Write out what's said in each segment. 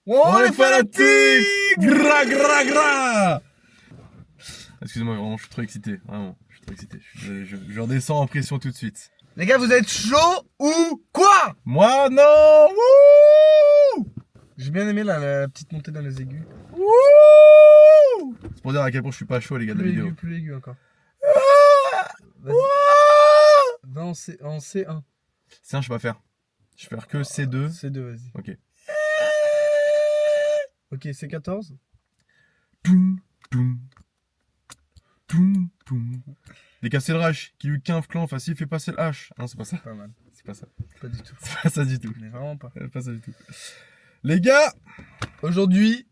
On est fanatique. Gra gra gra. Excusez-moi, vraiment, je suis trop excité. Vraiment, je suis trop excité. Je redescends en pression tout de suite. Les gars, vous êtes chaud ou quoi? Moi, non. Wouh. J'ai bien aimé la petite montée dans les aigus. Wouh. C'est pour dire à quel point je suis pas chaud, les gars, de la vidéo. Plus aigu encore. Wouh. Va en C1. C'est un, je sais pas faire. Je vais faire que C2. C2, vas-y. Ok. Ok, C14. Toum, toum. Toum, toum. Décasser le H, qui lui quinf clan, facile, fait passer le H. Non, c'est pas ça. Pas mal. C'est pas ça. Pas du tout. C'est pas ça du tout. Mais vraiment pas. C'est pas ça du tout. Les gars, Aujourd'hui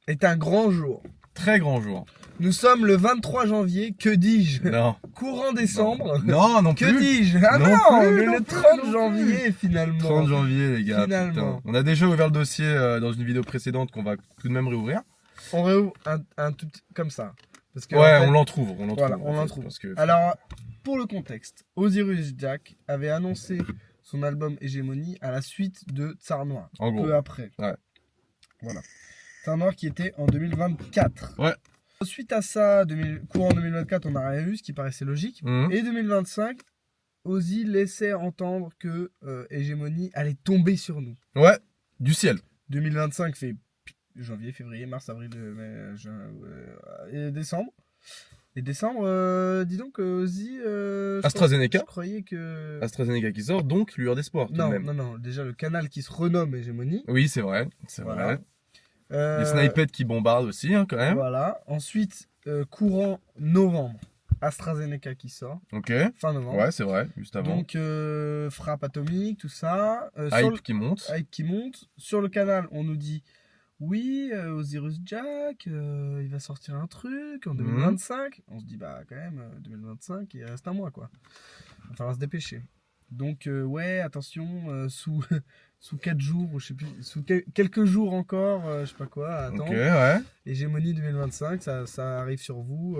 est un grand jour. très grand jour. Nous sommes le 23 janvier, que dis-je? Non. Courant décembre. Non, non Que plus. dis-je? Ah Non non, plus, le non 30 plus, janvier finalement. 30 janvier, les gars. Finalement. Putain. On a déjà ouvert le dossier dans une vidéo précédente qu'on va tout de même réouvrir. On réouvre un tout petit comme ça. Parce que, Ouais, en fait, on l'entrouvre. Voilà, en on fait, l'entrouvre. parce que- Alors, pour le contexte, Osiris Jack avait annoncé son album Hégémonie à la suite de Tsar Noir. En gros. Peu après. Ouais. Voilà. Tsar Noir qui était en 2024. Ouais. Suite à ça, courant 2024, on n'a rien eu, ce qui paraissait logique. Mhm. Et 2025, Ozzy laissait entendre que Hégémonie allait tomber sur nous. Ouais, du ciel. 2025 fait janvier, février, mars, avril, mai, juin, et décembre. Et décembre, dis donc, Ozzy. AstraZeneca. Je croyais que. AstraZeneca qui sort, donc lueur d'espoir tout de Non, même. non, déjà le canal qui se renomme Hégémonie. Oui, c'est vrai. C'est Voilà. vrai. Les snipettes qui bombardent aussi, hein, quand même. Voilà. Ensuite, courant novembre, AstraZeneca qui sort. Ok. Fin novembre. Ouais, c'est vrai, juste avant. Donc, frappe atomique, tout ça. Hype qui monte. Hype qui monte. Sur le canal, on nous dit oui, Osiris Jack, il va sortir un truc en 2025. On se dit, bah, quand même, 2025, il reste un mois, quoi. Il va falloir se dépêcher. Donc, ouais, attention, sous 4 jours, ou je sais plus, sous quelques jours encore, je sais pas quoi, à attendre. Ok, ouais. Hégémonie 2025, ça arrive sur vous.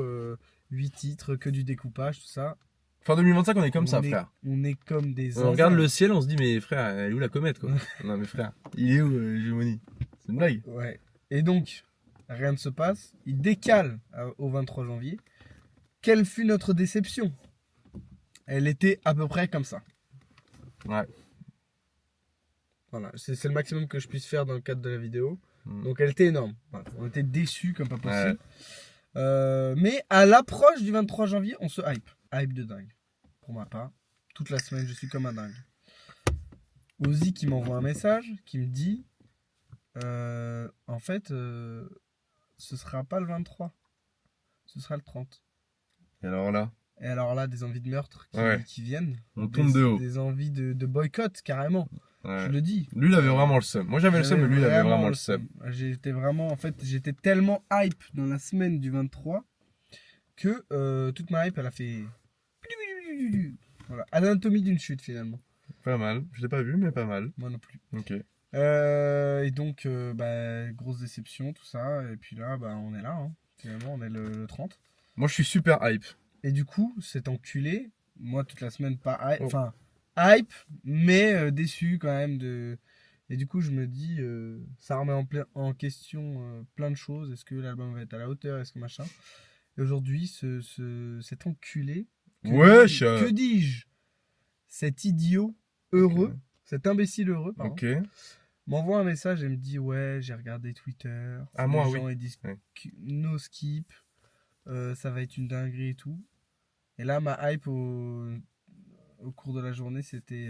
8 titres, que du découpage, tout ça. Fin 2025, on est comme ça, frère. On est comme des On regarde le ciel, on se dit, mais frère, elle est où la comète, quoi? Non, mais frère, il est où l'hégémonie? C'est une blague. Ouais. Et donc, rien ne se passe. Il décale au 23 janvier. Quelle fut notre déception? Elle était à peu près comme ça. Ouais. Voilà, c'est le maximum que je puisse faire dans le cadre de la vidéo. Mm. Donc elle était énorme. Voilà. On était déçus comme pas possible. Mais à l'approche du 23 janvier, on se hype. Hype de dingue. Pour ma part, toute la semaine, je suis comme un dingue. Ozzy qui m'envoie un message, qui me dit en fait, ce sera pas le 23, ce sera le 30. Et alors là? Et alors là, des envies de meurtre qui viennent. On tombe de haut. Des envies de boycott, carrément. Ouais. Je le dis. Lui, il avait vraiment le seum. Moi, j'avais le seum, mais lui, il avait vraiment le seum. J'étais tellement hype dans la semaine du 23 que toute ma hype, elle a fait. Voilà, anatomie d'une chute finalement. Pas mal. Je l'ai pas vu, mais pas mal. Moi non plus. Ok. Et donc, grosse déception, tout ça. Et puis là, on est là. Hein. Finalement, on est le 30. Moi, je suis super hype. Et du coup, cet enculé, moi, toute la semaine, pas hype. Enfin, hype, mais déçu quand même de. Et du coup, je me dis, ça remet en question plein de choses. Est-ce que l'album va être à la hauteur? Est-ce que machin? Et aujourd'hui, cet enculé. Que dis-je? Cet idiot heureux, cet imbécile heureux, pardon, m'envoie un message et me dit, ouais, j'ai regardé Twitter. Ah, moi, les gens, ils disent no skip, ça va être une dinguerie et tout. Et là, ma hype au cours de la journée, c'était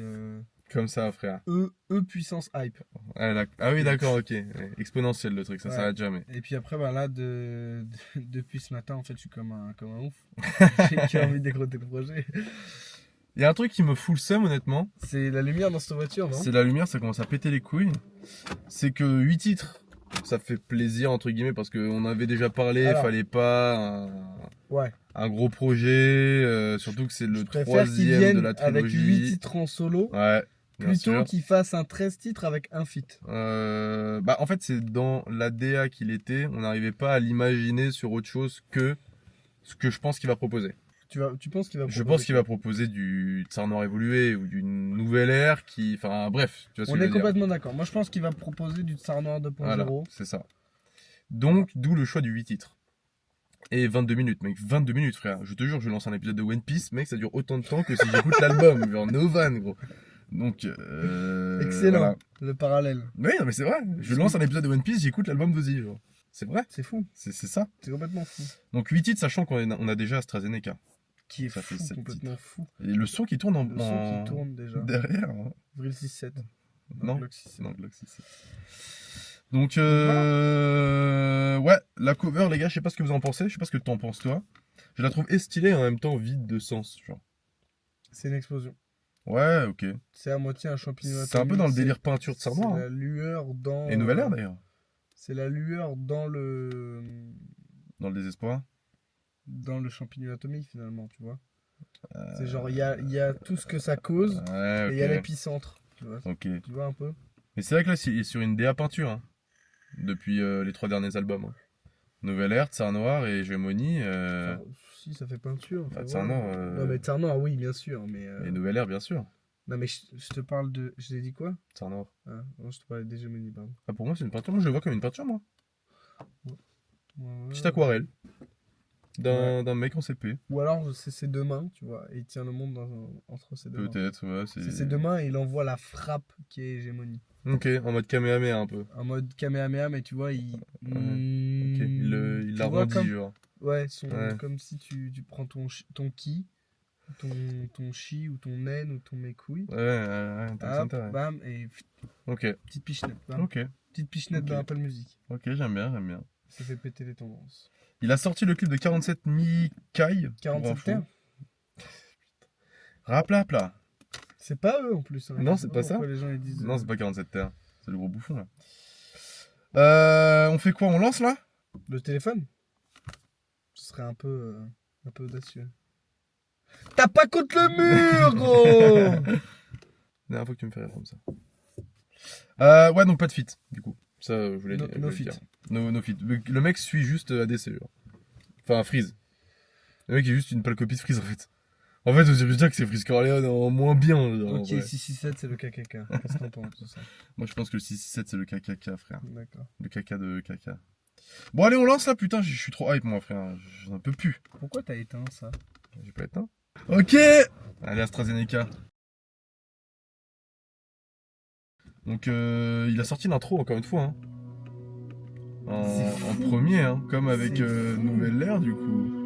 comme ça, frère. E puissance hype. Ah oui, d'accord, ok. Ouais, exponentiel le truc, ça s'arrête jamais. Et puis après, là, depuis ce matin, en fait, je suis comme un ouf. J'ai envie de décroter le projet. Il y a un truc qui me fout le seum, honnêtement. C'est la lumière dans cette voiture, non? C'est la lumière, ça commence à péter les couilles. C'est que 8 titres, ça fait plaisir, entre guillemets, parce qu'on avait déjà parlé, il fallait pas un gros projet, surtout que c'est le troisième de la trilogie. Avec 8 titres en solo, plutôt qu'il fasse un 13 titres avec un feat. En fait, c'est dans la DA qu'il était, on n'arrivait pas à l'imaginer sur autre chose que ce que je pense qu'il va proposer. Tu penses qu'il va proposer? Je pense qu'il va proposer du Tsar Noir évolué ou d'une nouvelle ère qui... Enfin bref, tu vois ce que je veux dire. On est complètement d'accord. Moi je pense qu'il va proposer du Tsar Noir 2.0. Voilà, c'est ça. Donc, d'où le choix du 8 titres. Et 22 minutes, mec. 22 minutes, frère. Je te jure, je lance un épisode de One Piece, mec, ça dure autant de temps que si j'écoute l'album. Genre Novan, gros. Donc, excellent, voilà. Le parallèle. Oui, non, mais c'est vrai. Je lance un épisode de One Piece, j'écoute l'album d'Ozzy, genre. C'est vrai. C'est fou. C'est ça. C'est complètement fou. Donc 8 titres, sachant qu'on a déjà AstraZeneca. Qui est ça fou, fait complètement fou. Et le son qui tourne Le son qui tourne déjà. Derrière. Hein. Vril 6.7. Non, Glock 6.7. non, Glock 6.7. Donc, ouais, la cover, les gars, je sais pas ce que vous en pensez, je sais pas ce que t'en penses, toi. Je la trouve stylée et en même temps vide de sens, genre. C'est une explosion. Ouais, ok. C'est à moitié un champignon atomique. C'est un peu dans le délire peinture de Tsar Noir. C'est la lueur dans... Et Nouvelle Ère, d'ailleurs. C'est la lueur dans le... Dans le désespoir. Dans le champignon atomique, finalement, tu vois. C'est genre, il y a tout ce que ça cause, ouais, et il y a l'épicentre, tu vois. Ok. Tu vois un peu. Mais c'est vrai que là, il est sur une DA peinture, hein, depuis les 3 derniers albums. Hein. Nouvelle Ère, Tsar Noir et Hégémonie. Si, ça fait peinture. Bah, Tsar Noir. Non, mais Tsar Noir, oui, bien sûr. Mais, Et Nouvelle Ère, bien sûr. Non, mais je te parle de... Je t'ai dit quoi? Tsar Noir. Ah, non, je te parlais d'Hégémonie, pardon. Ah, pour moi, c'est une peinture. Moi, je le vois comme une peinture, moi. Ouais. Petite aquarelle. D'un mec en CP. Ou alors, c'est ses deux mains, tu vois, et il tient le monde entre ses deux mains. Peut-être, ouais. C'est ses deux mains et il envoie la frappe qui est Hégémonie. Ok, en mode Kamehameha un peu. En mode Kamehameha, mais tu vois, il... Ok, il l'arrondit, comme... genre. Ouais, comme si tu prends ton ki, ton chi ou ton nen ou ton mécouille. Ouais, intéressant. Hop, bam, et... Ok. Petite pichenette, bam. Ok. Petite pichenette dans Apple Music. Ok, j'aime bien. Ça fait péter les tendances. Il a sorti le clip de 47 Mikai. 47 terres. Rapla. C'est pas eux en plus. Hein. Non, c'est pas ça. Les gens, ils disent, non, c'est pas 47 terres. C'est le gros bouffon là. On fait quoi? On lance là? Le téléphone? Ce serait un peu audacieux. T'as pas contre le mur, gros! La dernière fois que tu me fais rire comme ça. Ouais, donc pas de feat, du coup. Ça, je voulais dire. No feat. No feat. Le mec suit juste ADC, genre. Enfin, Freeze. Le mec est juste une pâle copie de Freeze, en fait. En fait, on dirait bien que c'est Freeze Corleone en moins bien. Genre, ok, 667, c'est le KKK. Qu'est-ce que t'en penses de ça? Moi, je pense que le 667, c'est le KKK, frère. D'accord. Le caca de caca. Bon, allez, on lance là, putain, je suis trop hype, moi, frère. J'en peux plus. Pourquoi t'as éteint ça? J'ai pas éteint. Ok! Allez, AstraZeneca. Donc, il a sorti l'intro, encore une fois. Hein. En premier, hein, comme avec Nouvelle Ère, du coup.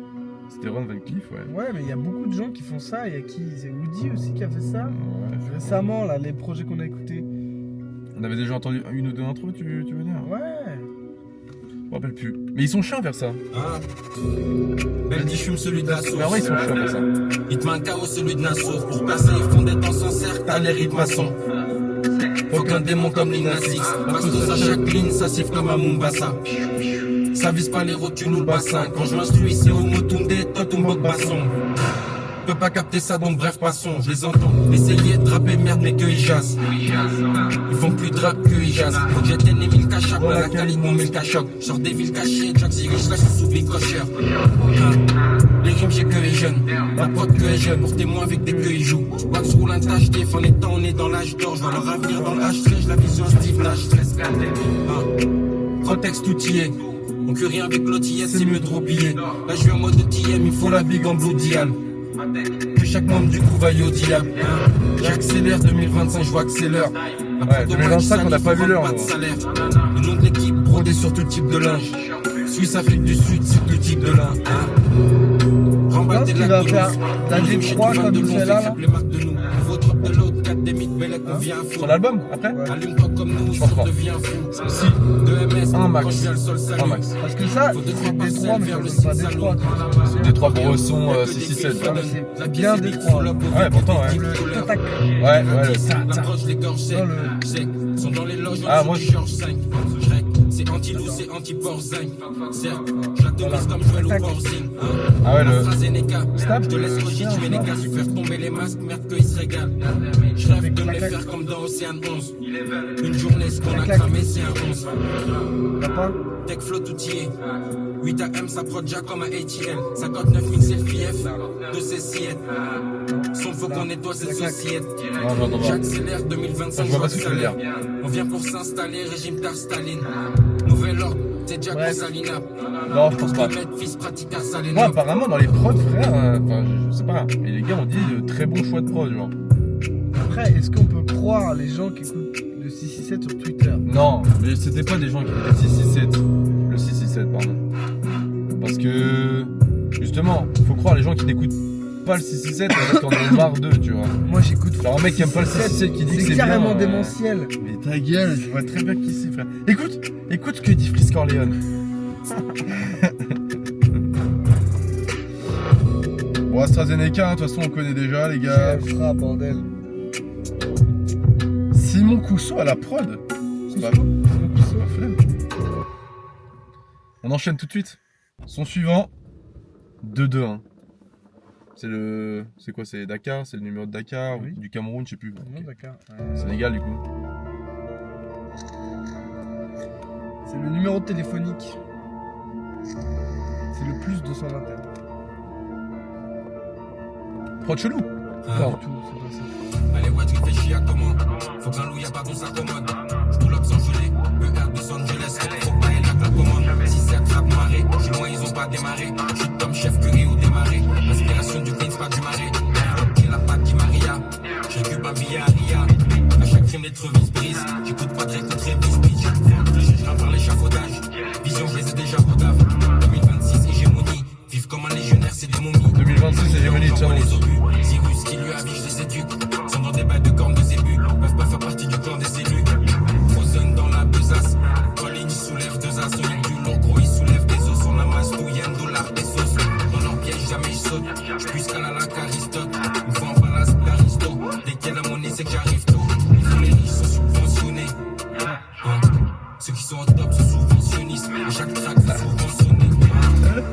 C'était Ron Van Cleef, ouais. Ouais, mais il y a beaucoup de gens qui font ça. Il y a qui? C'est Woody aussi qui a fait ça. Ouais, récemment, là, les projets qu'on a écoutés. On avait déjà entendu une ou deux intros, tu veux dire? Ouais. Je me rappelle plus. Mais ils sont chiants à faire ça. Ah. Belle dit fume celui de la sauce. Mais en vrai, ils sont chiants à faire ça. Il te met un chaos celui de Nassau. Pour passer, ils font des temps sans cercle, t'as les rythmes à son. Aucun démon comme Lina Six. Bastos à chaque ligne, ça siffle comme un Mombasa. Ça vise pas les rotules ou le bassin. Quand je m'instruis, c'est au Motunde, Totumbok Basson. Peux pas capter ça, donc bref, passons. Je les entends essayer de rapper merde, mais qu'ils jassent. Ils font plus de rap qu'ils jassent. J'étais né mille cachap, à la qualité mon mille cachoc. Sors des villes cachées, Jack Ziggy, je reste sous Big Cocher. Les rimes, j'ai que les jeunes. Ma pote que les jeunes. Pour témoin avec des queues, ils jouent. Wax roule un tâche, en étant, on est dans l'âge d'or. Je vois leur avenir dans le H13, la vision Steve Nash. Contexte outillé. On cure rien avec l'autre, c'est mieux de roupiller. Là, je suis en mode TM, il faut la big en blue dial. Que chaque membre du coup vaille au diable. J'accélère 2025, je vois que c'est l'heure. Ouais, 2025, on n'a pas vu l'heure. Le nom de l'équipe brodé sur tout type de linge. Suisse, Afrique du Sud, c'est tout type de linge. Je pense qu'il va faire la G3 comme celle-là. Sur l'album, après? Je pense pas. Si. Un max. Un max. Parce que ça, c'est D3, mais ça c'est pas D3. D3 Bresson 667. C'est bien D3. Ouais, pourtant, ouais. Tac. Ouais, le Sont dans les loges, ah, moi, c'est anti-loup, c'est anti-porcine. Certes, je l'atomise comme Joël ou Porcine. Ah ouais, le. Je te laisse rocher, tu mets les gaz, faire tomber les masques, merde qu'ils se régalent. Je rêve de me les faire comme dans Océane 11. Une journée, ce qu'on a cramé, c'est un 11. Tech flow outillé. 8 AM, ça prod déjà comme un ATL. 59 000, c'est le fief. De ces siettes. Son faut qu'on nettoie cette société. J'accélère 2025, je vois ce que je dire. On vient pour s'installer, régime Tar Staline. Nouvel ordre, c'est Jack Rosalina. Non, je pense pas. Moi, apparemment, dans les prods, frère, enfin, je sais pas, mais les gars ont dit de très bons choix de prod, genre. Après, est-ce qu'on peut croire les gens qui écoutent le 667 sur Twitter? Non, mais c'était pas des gens qui écoutaient le 667. Le 667, pardon. Parce que, justement, faut croire les gens qui n'écoutent pas le 667 parce qu'on en a marre d'eux, tu vois. Moi, j'écoute. Alors, un mec qui aime pas le 667 qui dit que c'est carrément bien, démentiel. Mais ta gueule, je vois très bien qui c'est, frère. Écoute ce que dit Frisk Orléans. Bon, AstraZeneca, de toute façon, on connaît déjà, les gars. Fera, bordel. Simon Cousseau à la prod. C'est pas flemme. On enchaîne tout de suite. Son suivant, 2-2-1. C'est quoi? C'est Dakar? C'est le numéro de Dakar? Oui. Du Cameroun, je sais plus. Non, Dakar. Sénégal, du coup. C'est le numéro téléphonique. C'est le plus 221. Prod chelou. Non, tout, c'est pas ça. Allez, ouais, tu réfléchis à comment. Faut qu'un loup, y'a pas qu'on s'accommode. J'pull up sans gelée, ER de Los Angeles. Faut pas aller la commande. Si c'est attrape marée, j'suis loin, ils ont pas démarré. J'suis comme chef Curry ou démarré. L'inspiration du Queens, pas du marais. J'ai la patte qui Maria. J'récupère ma vie à Ria. À chaque crime, les trevis brise. J'écoute pas de réécoute, révise, bitch. J'rappe par l'échafaudage. Vision, je les ai déjà rodave. 2026, hégémonie. Vivre comme un légionnaire, c'est des momies. 2026, hégémonie, tiens. Cyrus qui lui avise, je les éduque. Sont dans des bails de cornes de zébus. Peuvent pas faire partie du clan des élus. Frozen dans la besace. Colline, ils soulèvent deux as. Solide du lourd, gros, ils soulèvent des os. On amasse tout, yen, dollar, pesos. Dans leur piège, jamais je saute. J'puisse qu'à la Caristote. Une fois en balance d'aristo. Dès qu'il y a la monnaie, c'est que j'arrive tôt. Les riches sont subventionnés. Ceux qui sont au top sont subventionnistes. À chaque track, c'est subventionné.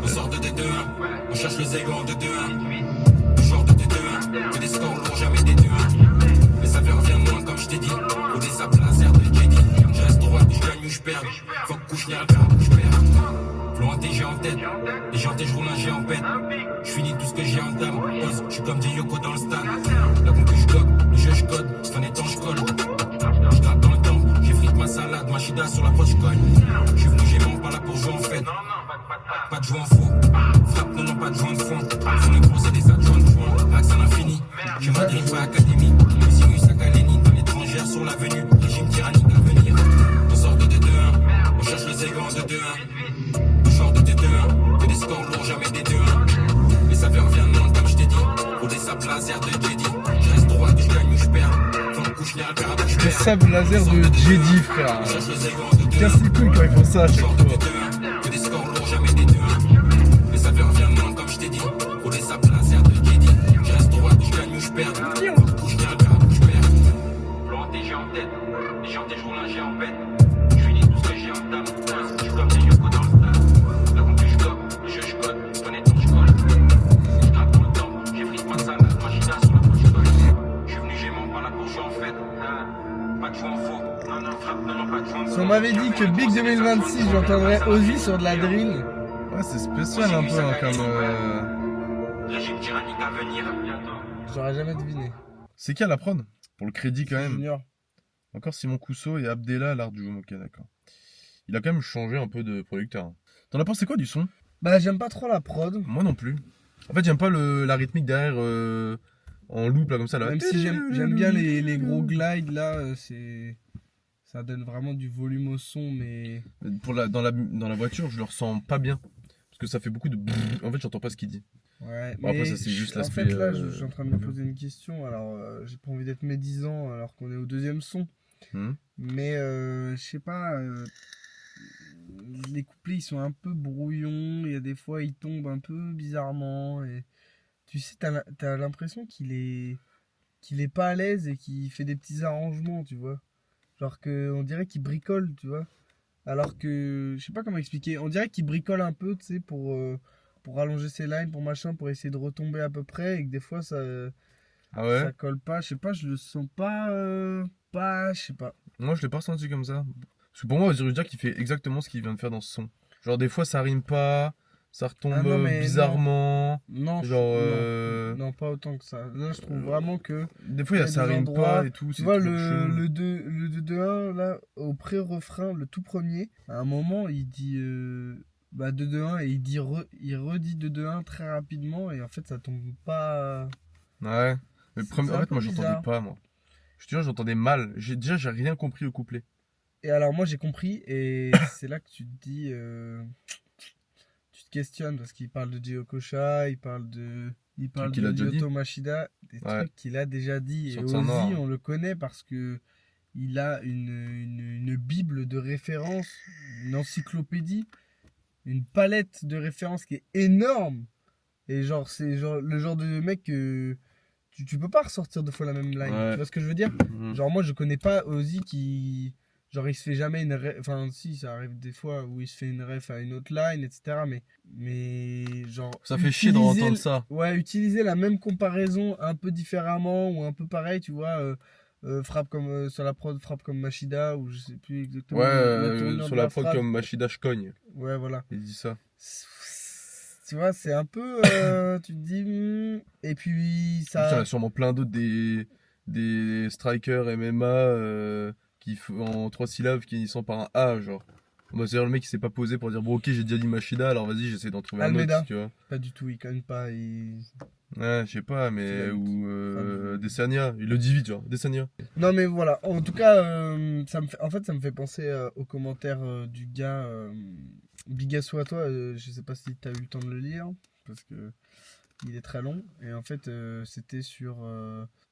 On sort de D2-1. On cherche le zégo en 2-2-1. Toujours de D2-1. Que des scores lourds, jamais des 2-1. Mais ça fait revient moins comme je t'ai dit. Ou des sables laser de JD. Je reste droit, je gagne ou je perds. Faut que couche, n'y a rien, je perds. Flow en TG en tête. Les gens je roule un G en pète. Je finis tout ce que j'ai en dame. Pose, je suis comme des Yoko dans le stade. La concu je bloque, le jeu je code. C'est un étang je colle. Je gratte dans le temps, j'ai frite ma salade, ma chida sur la poche je cogne. Je suis venu gémant, pas là pour jouer en fête. Pas de jouer en faux. Frappe, non, pas de jouer en fond. Sur les gros, c'est des adjoints de joint. Axe à l'infini. Je Madrid, pas académie. Cyrus à Caleni, dans l'étrangère sur l'avenue. Régime tyrannique à venir. On sort de D2-1. On cherche les égos en 2-2-1. On sort de D2-1. Que des scores lourds, jamais des 2-1. Mais ça fait revient non, comme je t'ai dit. Pour des sables laser de Jedi. Je reste droit, je gagne ou je perds. Faut me coucher, rien faire, je Les perds. sables laser de Jedi, frère. On cherche les égos en 2-2-1. Casse les couilles quand ils font ça à chaque Genre fois. de D2-1, que des scores lourds, jamais des 2-1. Mais ça fait revient non, comme je t'ai dit. Pour des sables laser de Jedi. Je reste droit, je gagne ou je perds. Je viens faire, je perds. Plan TG en tête. Les gens, je roule un G en bête. Je finis tout ce que j'ai en table. Je suis comme des Yoko dans le stade. La concu, je bloque, le jeu, je code. Ton étang, je colle. Je gratte dans le temps. J'ai frite ma salade, ma chida sur la poche, je colle. Je suis venu gémant, pas là pour jouer en fête. Pas de jouer en faux. Non, frappe, non, pas de jouer en faux. Si on m'avait dit que Big 2026, j'entendrais Ozzy sur de la drill. Ouais, c'est spécial un peu hein, comme. Régime tyrannique à venir. J'aurais jamais deviné. C'est qui à la prod? Pour le crédit quand même. Junior. Encore Simon Cousseau et Abdella Lardjoum. Ok, d'accord. Il a quand même changé un peu de producteur. Hein. T'en as pensé quoi du son? Bah, j'aime pas trop la prod. Moi non plus. En fait, j'aime pas la rythmique derrière en loop là comme ça. Là. Même si j'aime bien les gros glides là, ça donne vraiment du volume au son, mais. Dans la voiture, je le ressens pas bien. Parce que ça fait beaucoup de. En fait, j'entends pas ce qu'il dit. Ouais, bon, après, ça c'est juste l'aspect. En fait, là, je suis en train de me poser une question. Alors, j'ai pas envie d'être médisant alors qu'on est au deuxième son. Mais, je sais pas. Les couplets, ils sont un peu brouillons. Il y a des fois, ils tombent un peu bizarrement. Et tu sais, t'as l'impression qu'il est pas à l'aise et qu'il fait des petits arrangements, tu vois. Genre qu'on dirait qu'il bricole, tu vois. Alors que, je sais pas comment expliquer, on dirait qu'il bricole un peu, tu sais, pour rallonger ses lines, pour machin, pour essayer de retomber à peu près, et que des fois Ah ouais? ça colle pas, je sais pas, je le sens pas, je sais pas. Moi, je l'ai pas ressenti comme ça. Parce que pour moi, je veux dire qu'il fait exactement ce qu'il vient de faire dans ce son. Genre, des fois, ça rime pas, ça Ah retombe non, mais non, bizarrement. non, Genre, non, non, pas autant que ça. Là, je trouve vraiment que des fois, il y a ça des rime pas endroits, et tout, tu c'est vois, toujours chelou. le 2-2-1, là, au pré-refrain, le tout premier, à un moment, il dit 2-2-1 et il redit 2-2-1 très rapidement et en fait, ça tombe pas. Ouais. Mais C'est en un fait, peu moi, j'entendais bizarre. pas, moi. Je te jure, j'entendais mal. J'ai rien compris au couplet. Et alors, moi, j'ai compris et c'est là que tu te dis. Tu te questionnes parce qu'il parle de Jio Kocha, il Truc parle qu'il de a déjà dit. Lyoto Machida, des Ouais. trucs qu'il a déjà dit. Et Sur Tsar Noir, Ozzy, hein. on le connaît parce que il a une bible de références, une encyclopédie, une palette de références qui est énorme. Et genre, c'est genre, le genre de mec que tu peux pas ressortir deux fois la même line. Tu Ouais. vois ce que je veux dire? Mhm. Genre, moi, je connais pas Ozzy qui. Genre, il se fait jamais une ref. Enfin, si, ça arrive des fois où il se fait une ref à une autre line, etc. Mais genre, Ça fait chier d'entendre utiliser. ça. Ouais, utiliser la même comparaison un peu différemment ou un peu pareil, tu vois. Frappe comme sur la prod, frappe comme Machida, ou je sais plus Ouais, exactement la tournure sur de la la prod phrase. comme Machida je cogne. Ouais, voilà. Il dit ça. Tu vois, c'est un peu. Tu te dis. Et puis, En plus, il y en a ça. sûrement plein d'autres des strikers MMA qui en 3 syllabes qui finissent par un A, genre. Bah, c'est-à-dire le mec qui s'est pas posé pour dire bon, ok, j'ai déjà dit Machida, alors vas-y, j'essaie d'en trouver un autre, Almeida. tu vois. Pas du tout, il cogne pas. Ouais, je sais pas, Il fait la mais. lutte. Ou Fin Desania, il le dit vite, genre. Desania. Non, mais voilà. En tout cas, en fait, ça me fait penser aux commentaires du gars Bigasso à toi. Je sais pas si tu as eu le temps de le lire, parce que il est très long. Et en fait, c'était sur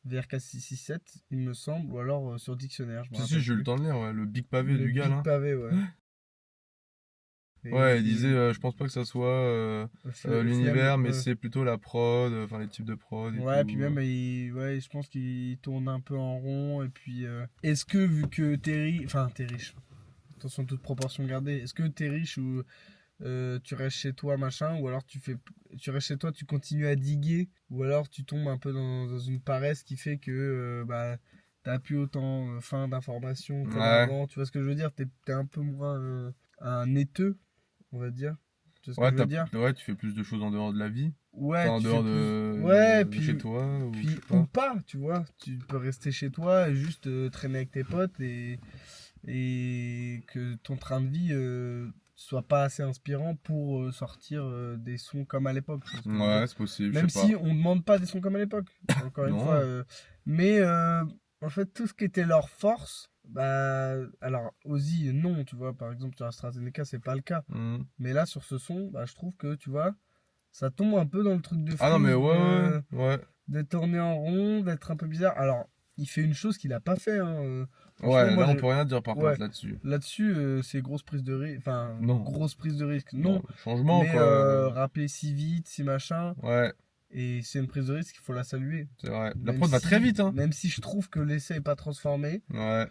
VRK 667, il me semble, ou alors sur Dictionnaire, je me Si, rappelle j'ai eu le plus. temps de lire, ouais. Le big pavé Le du gars, Big là. Pavé, ouais. Ouais, il disait, Et je pense pas que ça soit Flemme, l'univers, mais c'est plutôt la prod, enfin les types de prod et ouais, puis tout. même, ouais, je pense qu'il tourne un peu en rond. Et puis, est-ce que, vu que t'es riche, attention, toute proportion gardée, est-ce que t'es riche ou tu restes chez toi, machin, ou alors tu restes chez toi, tu continues à diguer, ou alors tu tombes un peu dans une paresse qui fait que bah, t'as plus autant faim d'informations comme Ouais. avant. Tu vois ce que je veux dire? T'es un peu moins un éteux, on va dire. Tu vois ce que Ouais, je veux dire? ouais, tu fais plus de choses en dehors de la vie. Ouais, Enfin, en tu fais dehors plus. Ouais, de chez puis, toi, ou je puis sais ou pas. pas, tu vois. Tu peux rester chez toi et juste traîner avec tes potes et que ton train de vie soit pas assez inspirant pour sortir des sons comme à l'époque. Tu vois ce que je veux dire. Ouais, c'est possible, je Même sais pas. si on demande pas des sons comme à l'époque, encore une fois. Non. Mais en fait, tout ce qui était leur force, bah, alors Ozzy, non, tu vois, par exemple sur AstraZeneca, c'est pas le cas. Mhm. Mais là, sur ce son, bah, je trouve que, tu vois, ça tombe un peu dans le truc de Ah non, mais Freeze, ouais. de tourner en rond, d'être un peu bizarre. Alors, il fait une chose qu'il a pas fait, hein. Franchement, Ouais, moi, là, on peut rien dire par ouais, contre là-dessus. là-dessus, c'est grosse prise de risque. Enfin, Non. grosse prise de risque, Non, non. changement, Mais quoi. rapper si vite, si machin. Ouais, Et c'est une prise de risque, il faut la saluer. c'est vrai. La prod va très vite, hein. Même si je trouve que l'essai est pas transformé, Ouais,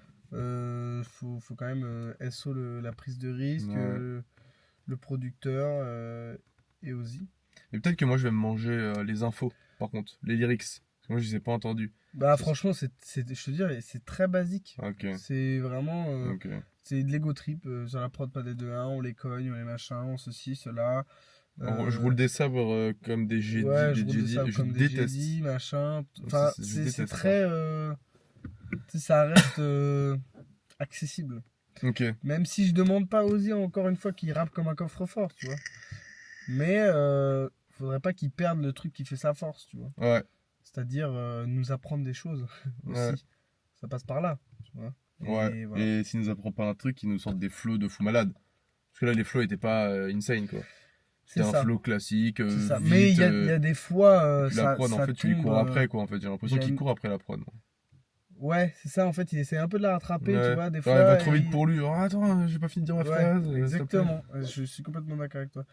faut quand même SO la prise de risque, ouais. le producteur et Ozzy. Et peut-être que moi, je vais me manger les infos, par contre. Les lyrics. Parce que moi, je les ai pas entendus. Bah Ça, franchement, je te dis, c'est très basique. Ok, C'est vraiment... ok. c'est de l'ego trip. Sur la prod, pas des 2-1, on les cogne, on les machin, on ceci, cela. Je roule des sabres comme des Ouais, je Jedi. roule des sables Je comme des déteste. Jedi, machin. Enfin, Je c'est déteste ça. très... tu sais, ça reste accessible. Ok. Même si je demande pas aux Ozzy, encore une fois, qu'il rappe comme un coffre-fort, tu vois. Mais faudrait pas qu'il perde le truc qui fait sa force, tu vois. Ouais. C'est-à-dire nous apprendre des choses aussi. Ouais. Ça passe par là, tu vois. Ouais. Et voilà. Et s'ils nous apprend pas un truc, qui nous sortent des flows de fou malade. Parce que là, les flows étaient pas insane, quoi. C'est C'était un ça. flow classique, C'est ça. vite. Mais il y a des fois, Puis la prod, en ça fait, tu lui tombe. cours après, quoi. En fait, j'ai l'impression qu'il j'aime- court après la prod. Moi. Ouais, c'est ça, en fait, il essaie un peu de la rattraper, tu Ouais. vois, des Genre, elle va fois. trop vite pour lui. Genre, attends, j'ai pas fini de dire ma Ouais, phrase. S'il te plaît. exactement. Je suis complètement d'accord avec toi.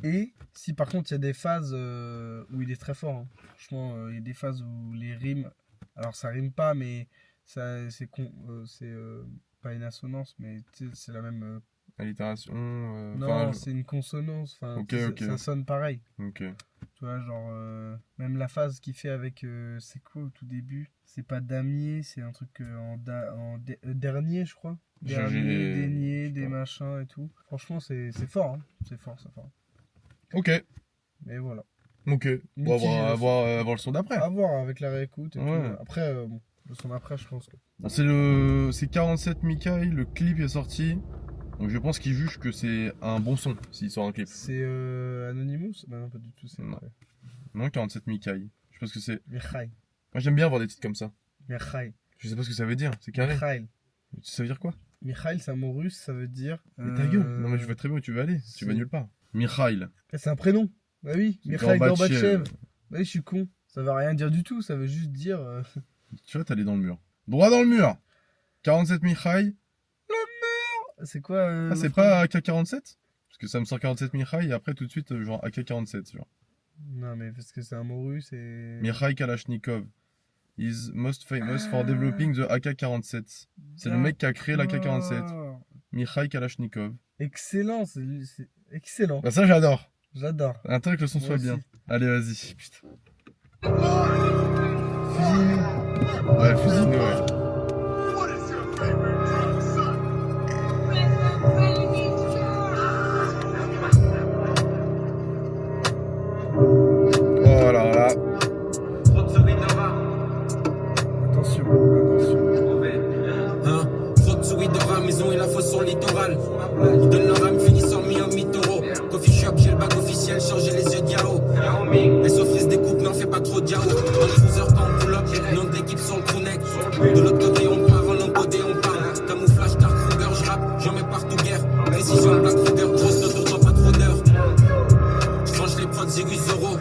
Et si par contre il y a des phases où il est très fort, hein. Franchement, il y a des phases où les rimes, alors ça rime pas, mais ça, c'est con, pas une assonance, mais c'est la même. Allitération. Non, c'est une consonance. Ok. Ça sonne pareil. Ok. Tu vois, genre, même la phase qu'il fait avec. C'est quoi au tout début? C'est pas damier, c'est un truc dernier, je crois. Dernier, dénier, des machins et tout. Franchement, c'est fort. Hein. C'est fort. Ok. Mais voilà. Ok. Bon, on va voir le son d'après. À voir avec la réécoute et ouais. tout. Après, le son d'après, je pense que. C'est 47 Mikaï, le clip est sorti. Donc je pense qu'il juge que c'est un bon son s'il sort un clip. C'est Anonymous? Bah non, pas du tout. Non, 47 Mikaï. Je sais pas ce que c'est. Mihai. Moi j'aime bien avoir des titres comme ça. Mihai. Je sais pas ce que ça veut dire, c'est carré. Mihai. Ça veut dire quoi? Mikhail, c'est un mot russe, ça veut dire. Mais ta gueule! Non, mais je vois très bien où tu veux aller. Tu vas nulle part. Mikhail. C'est un prénom. Bah oui, Mikhail Gorbatchev. Bah oui, je suis con. Ça veut rien dire du tout, ça veut juste dire. Tu vois, t'allais dans le mur. Droit dans le mur! 47 Mikhail. Le mur! C'est quoi c'est pas AK-47? Parce que ça me sort 47 Mikhail et après tout de suite, genre AK-47. Genre. Non, mais parce que c'est un mot russe et. Mikhail Kalashnikov is most famous for developing the AK-47. C'est le mec qui a créé l'AK-47. Mikhail Kalashnikov. Excellent, c'est excellent. Bah ça j'adore. J'adore. Attends que le son soit bien. Allez vas-y. Putain. Fusille-nous. Ouais, fusille-nous, ouais. Oh là là. Attention. Maison et la fosse sur le littoral. Ils donnent leur âme, finissent en mi-taureau. Coffee shop, j'ai le bac officiel, changer les yeux de Yao. Les s'offrissent des coupes, n'en fais pas trop de Yao. Dans le cruiser, quand on pull up, nom de l'équipe sur le crewneck. De l'autre côté, on part, en l'encodé, on parle. Camouflage, dark Kruger, je rappe, j'en mets partout guerre. Précision, Black Kruger, grosse note, autant pas trop d'heures. Je range les prods, Zirus Zoro.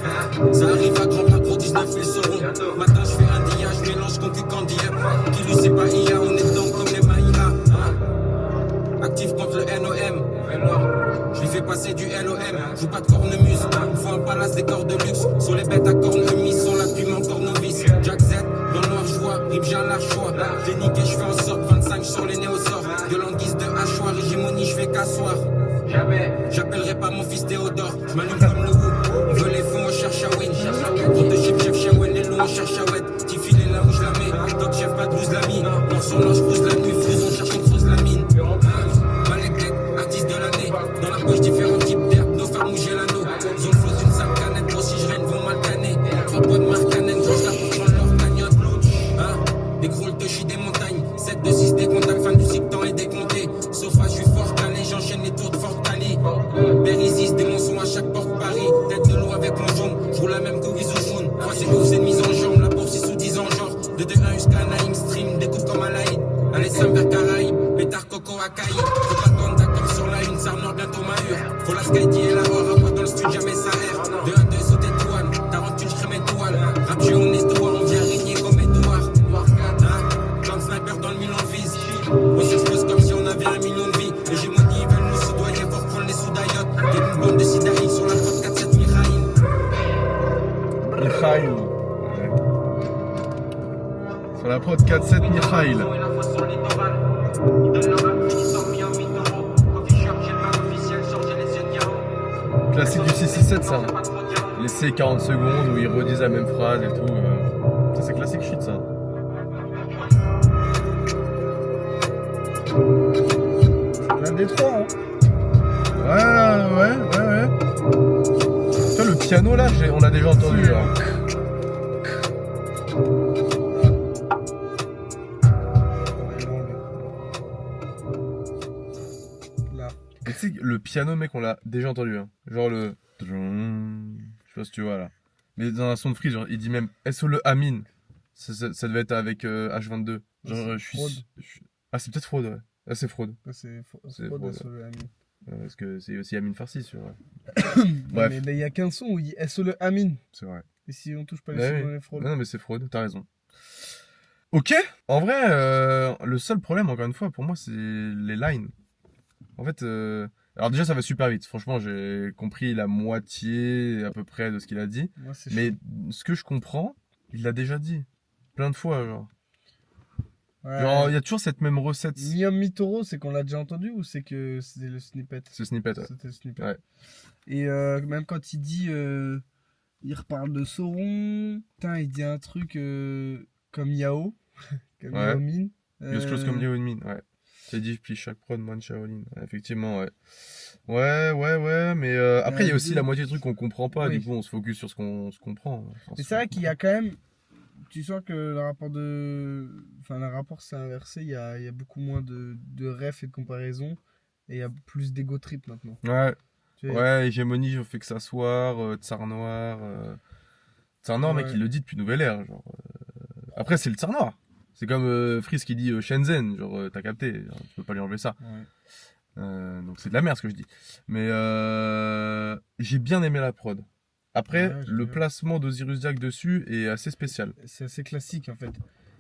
Ça arrive à grand pas, gros 19, ils sauront. Matin, je fais un dia, je mélange concu candy up. Qui lui, c'est pas IA, on est dedans comme les Maïra. Actif contre le NOM. Je lui fais passer du LOM. Joue pas de cornemuse. Faut un palace des corps de luxe. Sur les bêtes à cornes humides, sont la plume encore novice. Jack Z, dans le noir joie. Rip, j'ai un large choix. J'ai niqué, je fais en sorte. 25 sur les néosorts. Violent guise de hachoir. Hégémonie, je fais qu'asseoir. J'appellerai pas mon fils Théodore. Je m'allume comme le whoop. On veut les fonds, on cherche à win. Prototype, chef Shawen, les loups, on cherche à wet. Petit filet là où je la mets. Top chef, pas de blouse, la mine. Noir sur noir, je pousse la nuit. Fuse, on cherche une fausse la mine. Artiste de l'année, dans la poche différents types d'herbes, nos faire mouger l'anneau. Ils ont le flow d'une sale canette, pour si je règne, vont mal canner. 3 poids de marque canette, je la pour prendre leur cagnotte. Des crawls de chie des montagnes, 7 de 6 des contacts, fan du cycle est décompté. Sofa, je suis fort calé, j'enchaîne les tours de Fort Cali. Bérésis, des mensonges à chaque porte Paris. Tête de l'eau avec mon jaune, je roule la même que Guizou jaune. 3 c'est ouf, c'est une mise en jambe, la bourse est sous 10 ans, genre. De 2-1 jusqu'à Naïm, stream, découpe comme à l'Aïd. Allez, Sam vers Caraïbes, pétard coco à Caï. Faut pas tendre comme sur la une, ça nord bientôt mahur. Faut la skydi et la voir, rapport dans le studio, jamais ça erre. 2-1-2 sous tes toiles, 48 je crée mes toiles. Rap, je on est toi, on vient régner comme Edouard. Comme sniper dans le Milan vise. On s'explose comme si on avait 1 million de vies. Hégémonie, ils veulent nous soudoyer pour prendre les soudaillottes. Y'a une bande de sidaïs sur la prod 4-7 Mikhail. Mikhail. Sur la prod 4-7 Mikhail. Classique du 667 ça. Laisser 40 secondes où ils redisent la même phrase et tout. Ça c'est classique shit ça. L'un des trois, hein. Ouais. Toi le piano là, on l'a déjà entendu là. Mais tu sais, le piano, mec, on l'a déjà entendu. Hein. Genre le. Je sais pas si tu vois là. Mais dans un son de Freeze, genre, il dit même SO le Amine. Ça devait être avec H22. Genre, je suis. Ah, c'est peut-être Fraude, ouais. Ah, c'est Fraude. C'est Fraude, SO le Amine. Parce que c'est aussi Amine Farsi, tu vois. Bref. Mais il y a qu'un son où il dit SO le Amine. C'est vrai. Et si on touche pas les sons, on est fraude. Non, mais c'est Fraude, t'as raison. Ok. En vrai, le seul problème, encore une fois, pour moi, c'est les lines. En fait, alors déjà ça va super vite. Franchement, j'ai compris la moitié à peu près de ce qu'il a dit. Moi, mais ce que je comprends, il l'a déjà dit plein de fois, genre. Ouais. Genre, il y a toujours cette même recette. Miam Mitoro, c'est qu'on l'a déjà entendu ou c'est que c'est le snippet? Ce snippet, ouais. C'était le snippet. Ouais. Et même quand il dit, il reparle de Sauron, putain, il dit un truc comme Yao, comme Ouais. Yao Min. Just close comme Yao Min, ouais. T'as dit, puis chaque prod, man, Shaolin. Ouais, effectivement, ouais. Ouais, mais après, il y a aussi la moitié des trucs qu'on comprend pas, oui. du coup, on se focus sur ce qu'on comprend. Et c'est vrai qu'il y a quand même, tu sens que le rapport s'est inversé, il y a beaucoup moins de refs et de comparaisons, et il y a plus d'ego trip maintenant. Ouais. Tu sais, Ouais, hégémonie, je fais que ça soir, Tsar Noir. Tsar Noir, mec, Ouais. il le dit depuis Nouvelle Ère. Genre, Après, c'est le Tsar Noir. C'est comme Freeze qui dit Shenzhen, genre, t'as capté, genre, tu peux pas lui enlever ça. ouais. Donc c'est de la merde ce que je dis. Mais j'ai bien aimé la prod. Après, Ouais, j'ai le bien. placement d'Osiris Jack dessus est assez spécial. C'est assez classique en fait.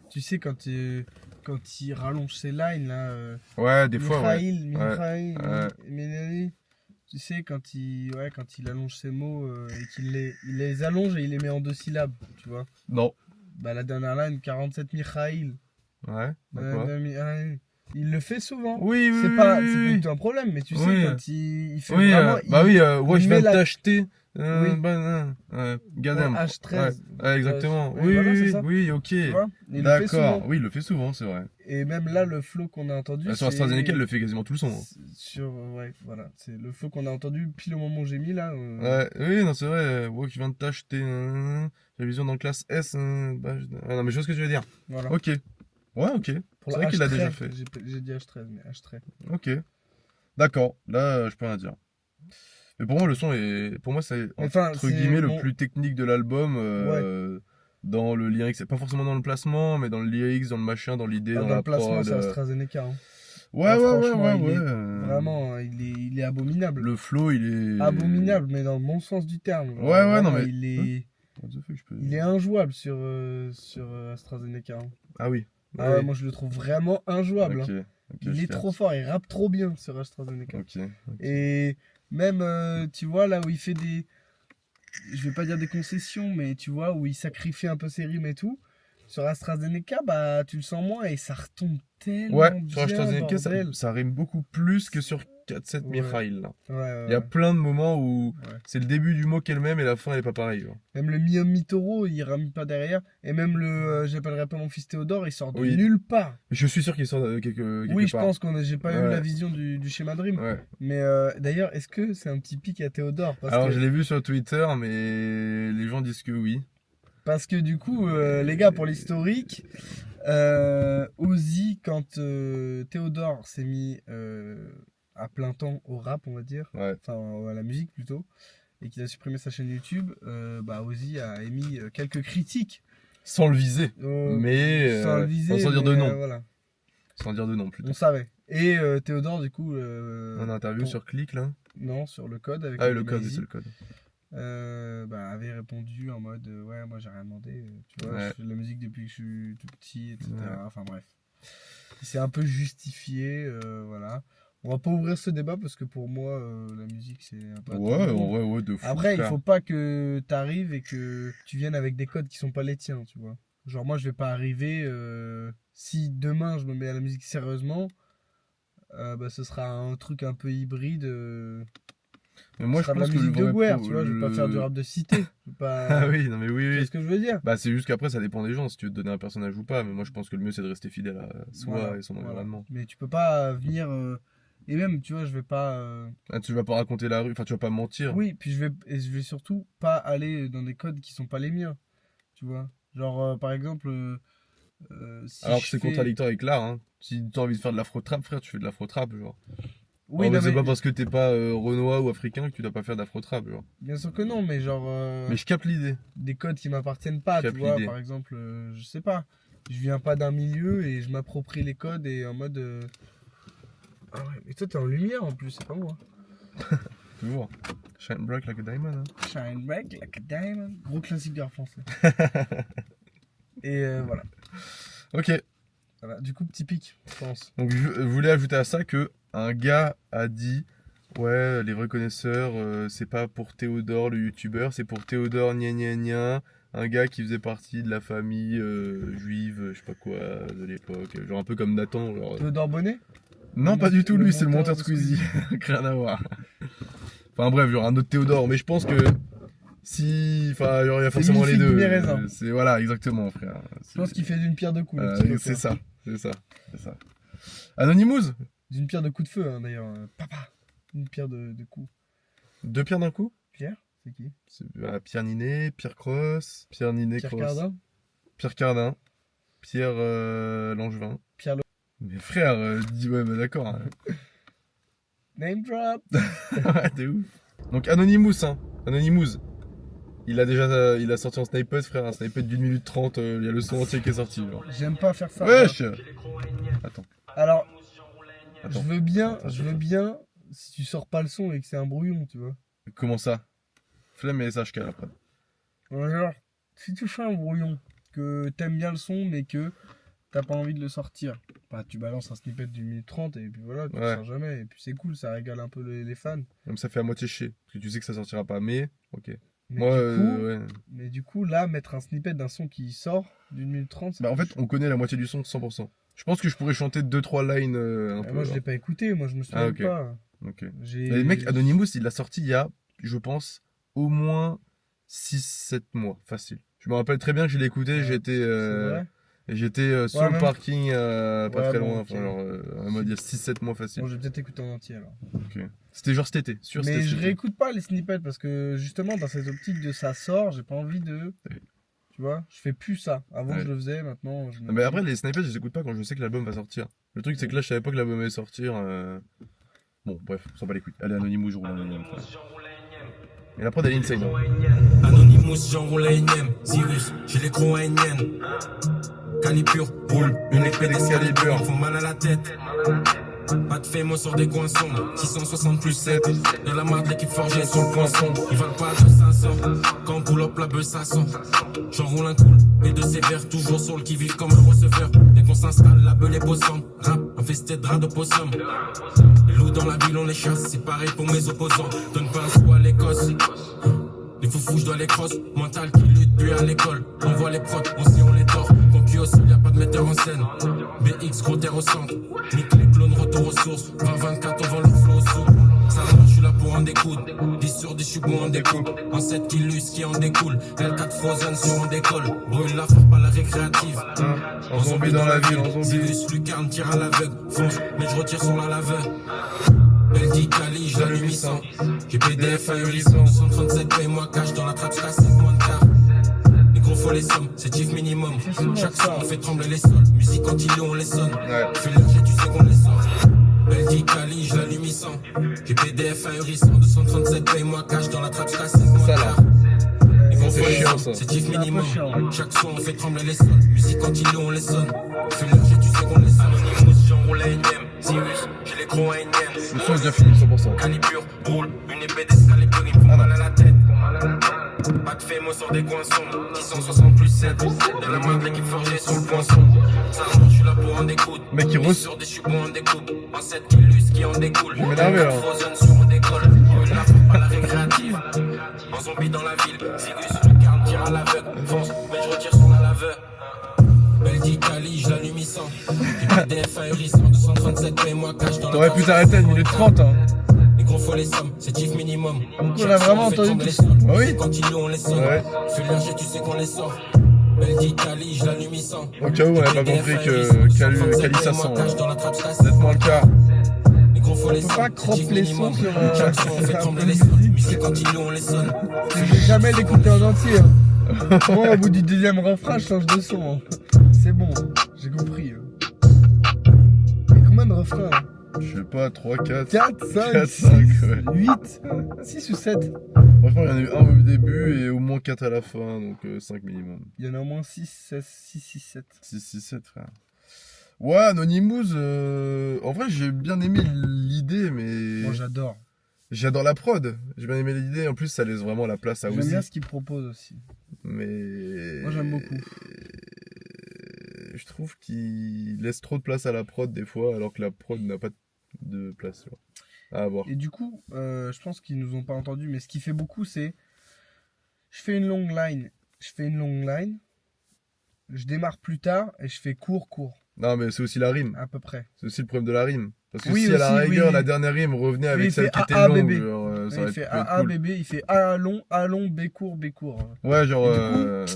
Tu sais, quand il rallonge ses lines là, Ouais, des fois, ouais. Mikhail, Ouais. Minani, tu sais, quand il allonge ses mots et il les allonge et il les met en 2 syllabes, tu vois. Non. Bah, la dernière line, 47 Mikhail. Ouais, d'accord. Il le fait souvent. Oui, C'est pas du tout un problème, mais tu sais, Oui. quand il fait Oui, vraiment. ouais, je met viens de la- t'acheter. Oui. Gadam. H13. Ouais, exactement. Ouais, Oui, voilà, c'est oui, ça. oui, ok. Tu vois, il le fait souvent. D'accord. Oui, il le fait souvent, c'est vrai. Et même là, le flow qu'on a entendu. Sur AstraZeneca, il le fait quasiment tout le son. Hein. Ouais, voilà. C'est le flow qu'on a entendu pile au moment où j'ai mis là. Ouais, oui, non, c'est vrai. Ouais, je viens de t'acheter. Révision dans classe S. Non, mais je vois ce que tu veux dire. Voilà. Ok. Ouais, ok. Pour C'est le vrai qu'il l'a H13, déjà fait. J'ai dit H13, mais H13. Ok. D'accord. Là, je peux rien dire. Mais pour moi, le son est. Pour moi, c'est Enfin, entre c'est guillemets le mon- plus technique de l'album. Dans le lyrics. C'est pas forcément dans le placement, mais dans le lyrics, dans le machin, dans l'idée, Ah, dans dans la le placement, prod. c'est AstraZeneca. Hein. Ouais, Franchement, il ouais. est vraiment, il est abominable. Le flow, il est. Abominable, mais dans le bon sens du terme. Genre, Ouais, vraiment, non, mais. il What the fuck, je peux- est injouable sur AstraZeneca. Hein. Ah oui. Ah ouais, moi je le trouve vraiment injouable. Ok. Hein. Ok, Il je est capte. trop fort, il rappe trop bien sur AstraZeneca. Ok. Et même, tu vois, là où il fait des. Je vais pas dire des concessions, mais tu vois, où il sacrifie un peu ses rimes et tout. Sur AstraZeneca, bah tu le sens moins et ça retombe tellement Ouais, bien, sur AstraZeneca, bordel. ça rime beaucoup plus que sur 4-7 Ouais. Mikhail. Là. Ouais, Il y a plein de moments où Ouais. c'est le début du mot qui est le même et la fin elle est pas pareille. Genre. Même le Miam Mitoro, il rame pas derrière. Et même le J'appellerai pas mon fils Théodore, il sort de Oui. nulle part. Je suis sûr qu'il sort de quelque Oui, je part. pense que j'ai pas eu Ouais. la vision du schéma de rime. Ouais. Mais d'ailleurs, est-ce que c'est un petit pic à Théodore Alors je l'ai vu sur Twitter, mais les gens disent que oui. Parce que du coup, les gars, pour l'historique, Ozzy, quand Théodore s'est mis à plein temps au rap, on va dire, Ouais. enfin à la musique plutôt, et qu'il a supprimé sa chaîne YouTube, bah Ozzy a émis quelques critiques. Sans le viser. Mais sans le viser, sans dire de nom. voilà, Sans dire de nom plutôt. on savait. Et Théodore, du coup. On a interview sur Click là. Non, sur le code avec Ah, le code, Easy, c'est le code. avait répondu en mode ouais, moi j'ai rien demandé, tu vois, Ouais. je fais de la musique depuis que je suis tout petit, etc. Ouais. Enfin bref. C'est un peu justifié, voilà. On va pas ouvrir ce débat parce que pour moi, la musique c'est un peu. Ouais, de fou. Après, il frère. faut pas que t'arrives et que tu viennes avec des codes qui sont pas les tiens, tu vois. Genre, moi je vais pas arriver. Si demain je me mets à la musique sérieusement, bah, ce sera un truc un peu hybride. Mais moi, ce sera je de la pense que musique le de vrai Guerre, pro- tu vois. Je vais pas faire du rap de cité. Je vais pas... Ah oui, non mais Tu oui. vois ce que je veux dire? Bah c'est juste qu'après ça dépend des gens si tu veux te donner un personnage ou pas, mais moi je pense que le mieux c'est de rester fidèle à soi Voilà, et son voilà. environnement. Mais tu peux pas venir. Et même, tu vois, je vais pas. Ah, tu vas pas raconter la rue, enfin tu vas pas mentir. Oui, puis je vais surtout pas aller dans des codes qui sont pas les miens. Tu vois? Genre, par exemple. Si Alors que je c'est fais- contradictoire avec l'art, hein. Si t'as envie de faire de l'afro-trap, frère, tu fais de l'afro-trap, genre. Oui, Alors, non, mais c'est mais pas parce que t'es pas renois ou africain que tu dois pas faire d'afro-trap, genre. bien sûr que non, mais genre. Mais je capte l'idée. Des codes qui m'appartiennent pas, Je tu capte vois. l'idée. Par exemple, je sais pas. Je viens pas d'un milieu et je m'approprie les codes et en mode. Ah ouais, mais toi t'es en lumière en plus, c'est pas moi. Toujours. Shine bright like a diamond, hein. Shine bright like a diamond. Gros classique du rap français. Et voilà. Ok. Voilà. Du coup, petit pic, je pense. Donc je voulais ajouter à ça que un gars a dit ouais, les vrais connaisseurs, c'est pas pour Théodore le youtubeur, c'est pour Théodore gna gna gna, un gars qui faisait partie de la famille juive, je sais pas quoi, de l'époque. Genre un peu comme Nathan. Genre... Théodore Bonnet? Non, pas du tout, lui, c'est le monteur de Squeezie. Rien à voir. Enfin bref, genre un autre Théodore, mais je pense que si. Enfin, il y a forcément les deux. C'est voilà, exactement, frère. Je pense qu'il fait d'une pierre deux coups. C'est ça. Anonymous? D'une pierre de coups de feu, hein, d'ailleurs. Papa. Une pierre de coups. Deux pierres d'un coup? Pierre? C'est qui? Pierre Ninet, Pierre Cross, Pierre Ninet, Pierre Cross. Cardin? Pierre Cardin, Pierre Langevin. Pierre Le... Mais frère, dis ouais, bah d'accord. Hein. Name drop. Ouais, t'es ouf. Donc Anonymous, hein. Anonymous. Il a sorti un snippet, frère, un snippet d'1 minute 30, il y a le son entier qui est sorti. Genre. J'aime pas faire ça. Wesh. Attends. Alors, je veux bien, si tu sors pas le son et que c'est un brouillon, tu vois. Comment ça? Flemme mes messages qu'elle après. Alors, si tu fais un brouillon, que t'aimes bien le son, mais que t'as pas envie de le sortir, bah tu balances un snippet d'1 minute 30 et puis voilà, tu le sors jamais. Et puis c'est cool, ça régale un peu les fans. Comme ça fait à moitié chier, parce que tu sais que ça sortira pas, mais ok. Mais du coup, là, mettre un snippet d'un son qui sort d'1 minute 30, bah en fait, on connaît la moitié du son 100%. Je pense que je pourrais chanter 2-3 lines un peu. Moi, je l'ai pas écouté, moi je me souviens pas. Ok. Les mecs, Anonymous, il l'a sorti il y a, je pense, au moins 6-7 mois, facile. Je me rappelle très bien que je l'ai écouté, j'étais sur le parking, pas très loin, okay. En mode il y a 6-7 mois facile. Bon, j'ai peut-être écouté en entier alors. Ok. C'était genre cet été, sûr. Mais je réécoute pas les snippets parce que justement, dans cette optique de ça sort, j'ai pas envie de. Tu vois, je fais plus ça. Avant, je le faisais, maintenant. Mais après, les snippets, je les écoute pas quand je sais que l'album va sortir. Le truc, c'est que là, je savais pas que l'album allait sortir. Bon, bref, on s'en bat les couilles. Allez, Anonymous, je roule un énième. Et la prod, elle est insane. Anonymous, j'enroule un énième. Cyrus, j'ai les crocs à énième. Calipure, roule, une épée d'Excalibur. Ils font mal à la tête. Pas de fait, moi sort des coins sombres. 660 plus 7. De la marque, l'équipe forgée sur le poinçon. Ils valent pas de 500. Quand on pull up la beuh, ça sent. J'enroule un cool. Et de sévère, toujours sur le qui-vive comme un receveur. Dès qu'on s'installe, la beuh, les possums. Rap, infesté de draps de possum. Les loups dans la ville, on les chasse. C'est pareil pour mes opposants. Donne pas un sou à l'Écosse. Les foufous, je dois les crosses. Mental qui lutte, puis à l'école. On voit les prods, on sait, on les tord. Concu au sol, y'a pas de metteur en scène. BX, gros terre au centre. Nique les clones, retour aux sources. 20-24, on vend le flow au sous. Ça va, je suis là pour en découdre. 10 sur 10, je suis bon en découpe. En 7 qui luce, qui en découle. L4 Frozen sur on décolle. Brûle la frappe à la récréative. En zombie dans la ville, en zombie. Zivus, lucarne, tire à l'aveugle. Fonce, mais je retire sur la laveur. Elle dit Cali, je l'allume 800. J'ai PDF ahurissant. 237 paye-moi cash dans la trappe, je casse moins de quart. Les gros faut les sommes, c'est chiffre minimum. Chaque soir on fait trembler les sols. Musique anti-loup, on les sonne. Fais l'âge, tu sais qu'on les sort. Elle dit Cali, je l'allume 800. J'ai PDF ahurissant. 237 paye-moi cash dans la trappe, je casse moins de quart. Les gros faut les sommes, c'est chiffre minimum. Chaque soir on fait trembler les sols. Musique anti-loup, on les sonne. Fais l'âge, tu sais qu'on les sort. Anonymous, j'enroule à énième. Cyrus, j'ai les crocs à énième. Le son est déjà fini 100%. Calibure, roule, une épée d'Excalibur, ils me font mal à la tête. Pas de fait, moi sort des coins sombres. 660 plus 7. De la main de l'équipe forgée sur le poinçon. Ça va, je suis là pour en découdre. Mec, il reçoit. Sur des chutes en découpe. En 7 qui luce, qui en découle. Je m'énerve alors. Frozen sur on décolle. Brûle la frappe à la récréative. En zombie dans la ville. Cyrus, lucarne, tire à l'aveugle. Fonce, mais je retire sur la laveur. Elle dit Cali, je l'allume 800. J'ai PDF ahurissant. 237 paye-moi cash dans la. T'aurais pu t'arrêter à 1 minute 30, hein. Les gros faut les sommes, c'est chiffre minimum. Donc on a vraiment entendu tout ça. Bah oui. Quand ils l'ont, on les sort. Fais l'ingé, tu sais qu'on les sort. Elle dit Cali, je l'allume 800. Au cas où on n'a pas compris que Cali ça sent. Nettement le cas. Les gros faut les sommes, pas cropper les sons sur chaque son, on fait trembler les sons. Musique quand ils l'ont, on les sonne. Je vais jamais l'écouter en entier. Moi, au bout du deuxième refrain, je change de son. C'est bon, j'ai compris. Il y a combien de refrains? Je sais pas, 3, 4, 4, 5, 4, 5 ouais. 8, 6 ou 7. Franchement, il y en a eu un au début et au moins 4 à la fin, donc 5 minimum. Il y en a au moins 6, 16, 6, 6, 7. 6, 6, 7, frère. Ouais, Anonymous, en vrai, j'ai bien aimé l'idée, mais... Moi, j'adore. J'adore la prod. J'ai bien aimé l'idée. En plus, ça laisse vraiment la place à Uzi. J'aime bien ce qu'il propose aussi. Mais... Moi, j'aime beaucoup. Je trouve qu'il laisse trop de place à la prod des fois, alors que la prod n'a pas de place à avoir. Et du coup, je pense qu'ils nous ont pas entendu, mais ce qui fait beaucoup, c'est... Je fais une longue line je fais une long line, je démarre plus tard et je fais court. Non, mais c'est aussi la rime. À peu près. C'est aussi le problème de la rime. Parce que Oui, si à la aussi, rigueur, oui. la dernière rime revenait avec il celle fait qui était A, longue, bébé. genre, ça Il aurait fait pu être A, cool. bébé, il fait A long, B court. Ouais, genre. Et du coup,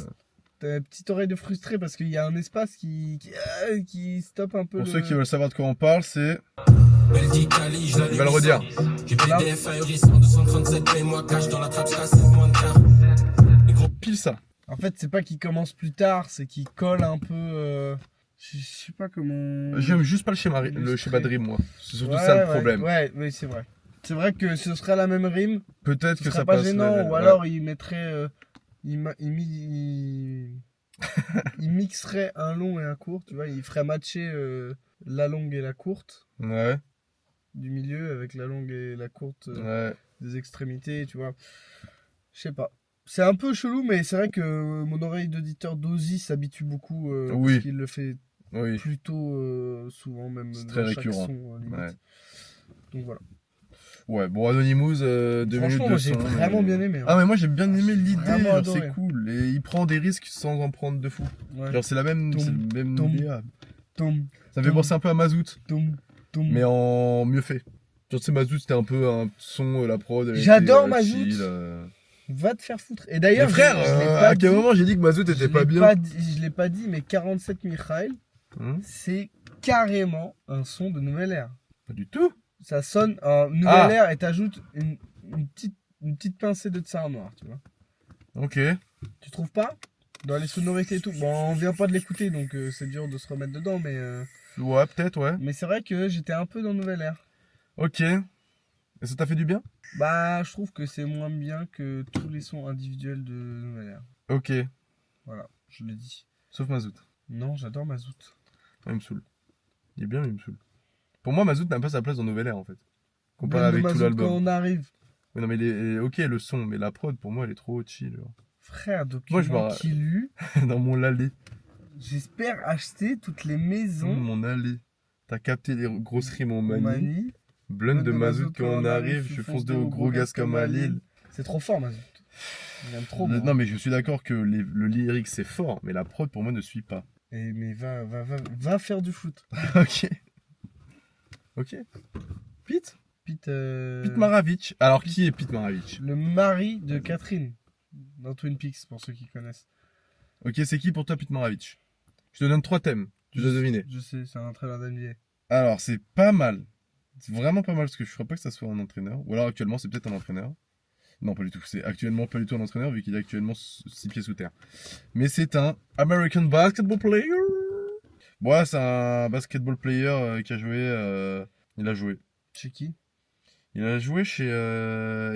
t'as une petite oreille de frustré parce qu'il y a un espace qui stoppe un peu. Pour ceux qui veulent savoir de quoi on parle, c'est. Il va le redire. J'ai PDF ahurissant, 237 paye moi cash dans la trappe, je casse moins de quart. Pile ça. En fait, c'est pas qu'il commence plus tard, c'est qu'il colle un peu. Je sais pas comment. J'aime juste pas le schéma de rime, moi. C'est surtout ça le problème. Ouais, c'est vrai. C'est vrai que ce serait la même rime. Peut-être Ce que serait ça pas passe. gênant, ou alors il mettrait. Il mixerait un long et un court, tu vois. Il ferait matcher la longue et la courte. Ouais. Du milieu avec la longue et la courte des extrémités, tu vois. Je sais pas. C'est un peu chelou, mais c'est vrai que mon oreille d'auditeur d'Ozzy s'habitue beaucoup parce qu'il le fait plutôt souvent, même c'est dans très chaque récurrent. son, limite. Ouais. Donc voilà. Ouais, bon, Anonymous, 2 minutes Franchement, de moi j'ai son, vraiment bien aimé. Hein. Ah, mais moi j'ai bien aimé l'idée, Vraiment genre, adoré. c'est cool. Et il prend des risques sans en prendre de fou. Ouais. Genre, c'est la même. Tom, c'est le même tom, DA. Tom, Ça me fait penser un peu à Mazout, tom. mais en mieux fait. Genre, tu sais, Mazout c'était un peu un son, la prod. elle J'adore était, Mazout. chill, Va te faire foutre. Et d'ailleurs, Mais frère, je l'ai pas à quel dit, moment j'ai dit que Mazout était pas bien je l'ai pas dit, mais 47 Mikhail, c'est carrément un son de Nouvelle Ère. Pas du tout. Ça sonne en Nouvelle Ère et t'ajoutes une petite pincée de Tsar Noir, tu vois. Ok. Tu trouves pas? Dans les sonorités et tout. Bon, on vient pas de l'écouter, donc c'est dur de se remettre dedans, mais... Ouais, peut-être, ouais. Mais c'est vrai que j'étais un peu dans Nouvelle Ère. Ok. Et ça t'a fait du bien? Bah, je trouve que c'est moins bien que tous les sons individuels de Nouvelle Ère. Ok. Voilà, je l'ai dit. Sauf Mazout. Non, j'adore Mazout. Il me saoule. Il est bien, mais il me saoule. Pour moi, Mazout n'a pas sa place dans Nouvelle Ère, en fait. Comparé avec tout l'album. Quand on arrive. Mais non, mais il est ok le son, mais la prod, pour moi, elle est trop chill. Genre. Frère, document Kilu. Dans mon allée. J'espère acheter toutes les maisons. Mon allée. T'as capté les grosses rimes en manie. Blunt de Mazout quand on arrive, je fonce au gros gaz comme à Lille. C'est trop fort, Mazout. J'aime trop. Non, mais je suis d'accord que le lyrique c'est fort, mais la prod pour moi ne suit pas. Mais va faire du foot. Ok. Ok. Pete Maravich. Alors, qui est Pete Maravich? Le mari de Catherine dans Twin Peaks, pour ceux qui connaissent. Ok, c'est qui pour toi Pete Maravich? Je te donne 3 thèmes, tu dois deviner. Je sais, c'est un entraîneur d'NBA. Alors, c'est pas mal. C'est vraiment pas mal, parce que je crois pas que ça soit un entraîneur. Ou alors actuellement, c'est peut-être un entraîneur. Non, pas du tout. C'est actuellement pas du tout un entraîneur, vu qu'il est actuellement 6 pieds sous terre. Mais c'est un American Basketball Player. Ouais, c'est un basketball player qui a joué... il a joué. Chez qui? Il a joué chez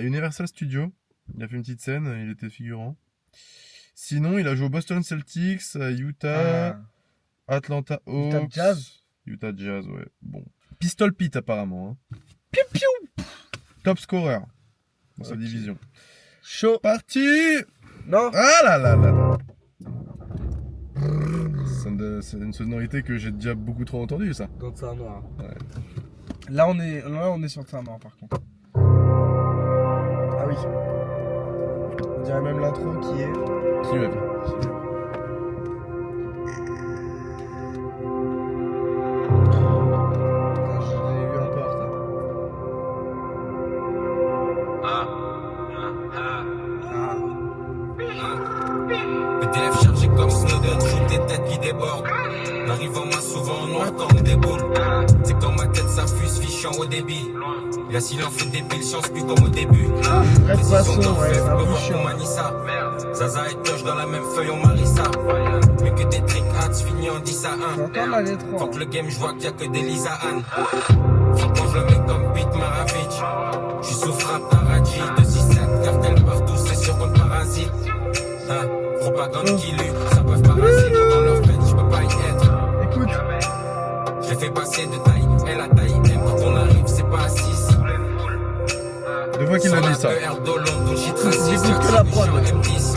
Universal Studios. Il a fait une petite scène, il était figurant. Sinon, il a joué au Boston Celtics, Utah, Atlanta Hawks. Utah Jazz. Utah Jazz, ouais. Bon. Pistol Pete, apparemment. Hein. Piou piou. Top scorer dans sa division. Chaud. Parti. Non. Ah là là là là. C'est une sonorité que j'ai déjà beaucoup trop entendue, ça. Dans Tsar Noir. Ouais. Là, on est sur Tsar Noir, par contre. Ah oui. On dirait même l'intro qui est... Qui lui a fait Je l'ai eu un peu en retard. PDF chargé comme Snowden, joue des têtes qui débordent. N'arrive en main souvent en noir comme des boules. C'est quand ma tête s'affuse, fichant au débit. La silence fait des piles, science plus comme au début. Précision d'orfèvre, peut voir chiant. qu'on manie ça. Zaza et Tosh dans la même feuille, on marie ça. Mais que des tricks hats, fini en 10 à 1. J'entends la lettre. Faut que le game, je vois qu'il y a que des Lisa Anne. Franchement, je le mets comme Pete Maravich. J'suis sous frappe Taraji, 2-6-7, cartel partout, c'est sûr qu'on parasite. Hein, propagande qui lutte, ça peuvent parasiter dans leur tête, j'peux pas y être. Écoute. Je fais passer de taille, elle a taille, même quand on arrive, c'est pas assis. 2 fois qu'il a dit ça. J'écoute que la prod.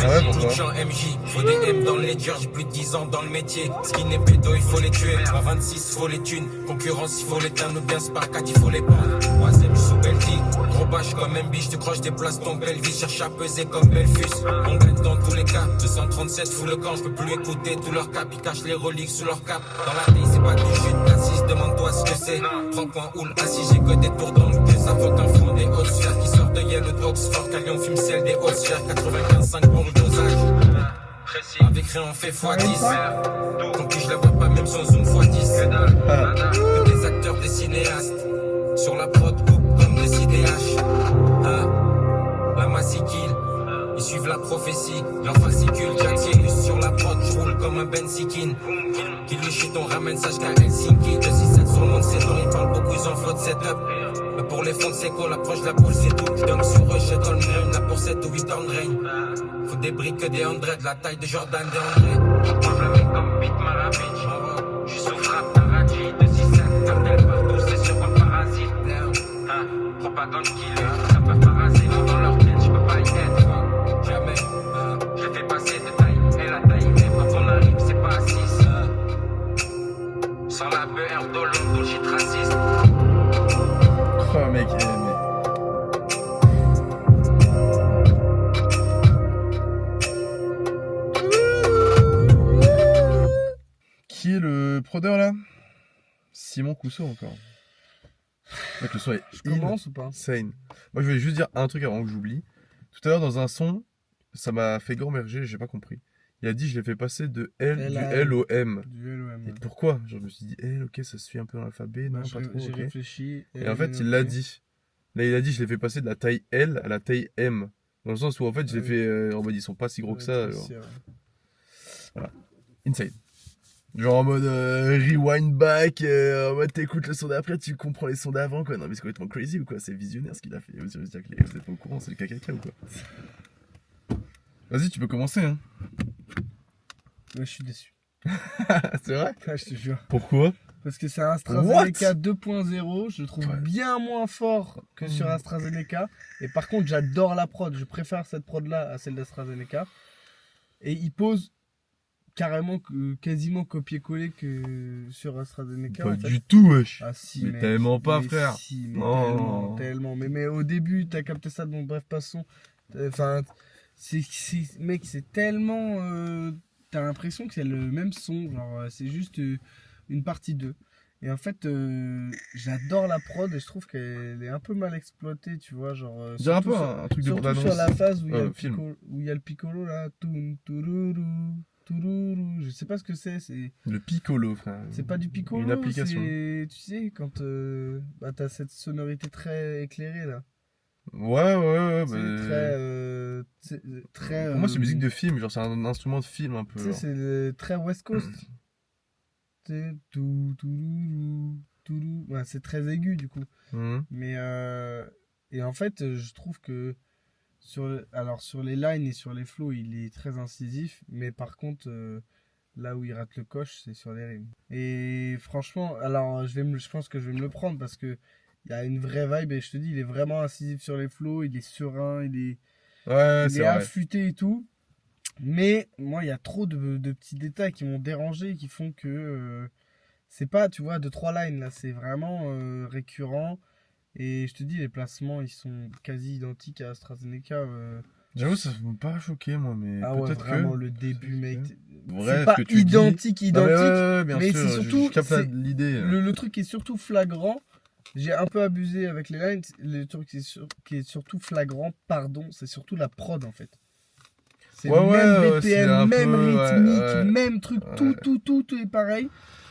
Ah ouais, pourquoi? MJ, faut des M dans les durs, j'ai plus de 10 ans dans le métier. Skin et pédo, il faut les tuer. À 26, faut les thunes. Concurrence, il faut les teindre, ou bien Sparkat, il faut les prendre. Troisième, sous Belty. Gros bâche comme un biche, tu croches, déplace ton pelvis, cherche à peser comme Belfus. On gagne dans tous les cas, 237 fout le camp, je peux plus écouter tous leurs caps, ils cachent les reliques sous leur cap. Dans la vie, c'est pas du jus de cassis, demande-toi ce que c'est. 3 points houle, assis, j'ai que des tours d'angle, que ça vaut qu'un front des hautes sphères qui sortent de Yale d'Oxford, qu'à Lyon fume celle des hautes sphères, 95,5 pour le dosage. Avec rien on fait x10. Tant que je la vois pas même sans zoom x10. Que des acteurs, des cinéastes. Sur la prod coupe comme des IDH. La masse kill. Ils suivent la prophétie. Leur fascicule, Jack Sirius sur la prod. J'roule comme un Ben Sikin. Qui lui chute on ramène sage qu'à Helsinki. 267 sur le monde c'est long. Ils parlent beaucoup ils en flottent setup. Mais pour les fonds de séco, l'approche de la boule c'est tout. J'donne sur eux, je donne grain. La pour 7 ou 8 ans de règne. Faut des briques que des hundreds, la taille de Jordan des André. J'prends le mec comme Pete Maravich. J'suis sous frappe Taraji, 267, cartel partout, c'est sur un parasite. Propagande killer, ça peut parasiter dans leur tête, j'peux pas y être. Jamais, je fais passer de taille, et la taille, mais quand on arrive, c'est pas 6. Sans la beurre, d'Olon, bullshit raciste. Oh mec, Qui est le prodeur là? Simon Cousseau encore. Mec, le son est Je commence ou pas? insane. Moi je voulais juste dire un truc avant que j'oublie. Tout à l'heure dans un son, ça m'a fait gamberger, j'ai pas compris. Il a dit je l'ai fait passer de L, du L au M. Du LOM. Et pourquoi? Genre, je me suis dit L, ok, ça se suit un peu dans l'alphabet, non, pas trop. J'ai Ok. réfléchi. Et en fait, il l'a dit. Là, il a dit je l'ai fait passer de la taille L à la taille M. Dans le sens où en fait, je l'ai fait en mode ils sont pas si gros que ça. Genre. Voilà. Insane. Genre en mode rewind back, en mode t'écoutes le son d'après, tu comprends les sons d'avant quoi. Non mais c'est complètement crazy ou quoi, c'est visionnaire ce qu'il a fait. Vous êtes pas au courant, c'est le caca ou quoi. Vas-y, tu peux commencer hein. Ouais, je suis déçu. C'est vrai? Ouais, je te jure. Pourquoi? Parce que c'est un AstraZeneca 2.0, je le trouve bien moins fort que sur AstraZeneca. Et par contre, j'adore la prod, je préfère cette prod là à celle d'AstraZeneca. Et il pose carrément quasiment copier-coller que sur AstraZeneca. Pas en fait. du tout wesh. Ah si, mais tellement pas mais frère. Si, mais Oh. tellement. Mais au début, t'as capté ça, donc bref, passons. Enfin, mec, c'est tellement... t'as l'impression que c'est le même son, genre c'est juste une partie 2. Et en fait, j'adore la prod et je trouve qu'elle est un peu mal exploitée, tu vois, genre... J'ai un peu un truc de surtout sur la phase où il y a le piccolo là, je sais pas ce que c'est. Le piccolo, frère. C'est pas du piccolo, une application. tu sais, quand t'as cette sonorité très éclairée là. Ouais. C'est très. Pour moi, c'est musique de film, genre c'est un instrument de film un peu. Tu sais, c'est très West Coast. C'est ouais, c'est très aigu du coup. Mais et en fait, je trouve que sur les lines et sur les flows, il est très incisif, mais par contre là où il rate le coche, c'est sur les rimes. Et franchement, alors je pense que je vais me le prendre parce que il y a une vraie vibe et je te dis, il est vraiment incisif sur les flows, il est serein, il est affûté et tout. Mais moi, il y a trop de petits détails qui m'ont dérangé, qui font que c'est pas, tu vois, 2-3 lines là, c'est vraiment récurrent. Et je te dis, les placements, ils sont quasi identiques à AstraZeneca. J'avoue, ça m'a pas choqué, moi, mais peut-être vraiment, le début, mec. C'est pas identique, mais c'est surtout... je capte l'idée. Le truc qui est surtout flagrant, j'ai un peu abusé avec les lines, le truc qui est surtout flagrant, c'est surtout la prod, en fait. C'est le même BPM, même rythmique, même truc, tout est pareil.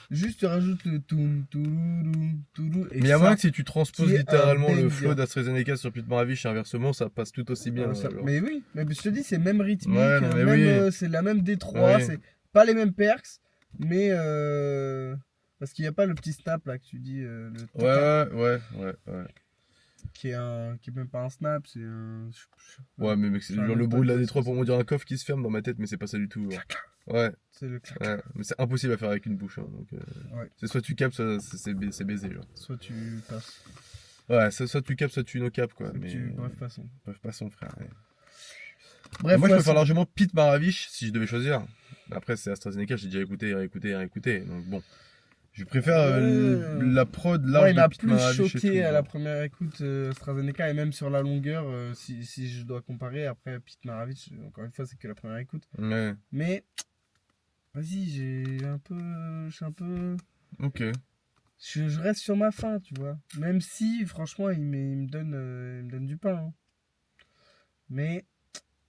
Juste tu rajoutes le toum. Mais il y a moyen que si tu transposes littéralement le flow d'AstraZeneca sur Pete Maravich et inversement, ça passe tout aussi bien. Mais oui, mais je te dis, c'est même rythmique, c'est la même D3, c'est pas les mêmes perks, mais parce qu'il n'y a pas le petit snap là que tu dis. Ouais. Qui est même pas un snap, c'est un. Ouais, mais mec, c'est genre le bruit de la D3 pour me dire un coffre qui se ferme dans ma tête, mais c'est pas ça du tout. Ouais. C'est le clac. Ouais, mais c'est impossible à faire avec une bouche. Hein, donc, c'est soit tu capes, soit c'est baisé. Genre. Soit tu passes. Ouais, soit tu capes, soit tu no capes quoi. Mais, bref, passons. Bref, passons, frère. Ouais. Bref, moi, je préfère largement Pete Maravich si je devais choisir. Après, c'est AstraZeneca, j'ai déjà écouté et réécouté. Donc bon. Je préfère la prod large. Ouais, il m'a plus choqué à la première écoute AstraZeneca et même sur la longueur, si je dois comparer. Après, Pete Maravich, encore une fois, c'est que la première écoute. Ouais. Mais, vas-y, je suis un peu. Ok. Je reste sur ma faim, tu vois. Même si, franchement, il me donne du pain. Hein. Mais,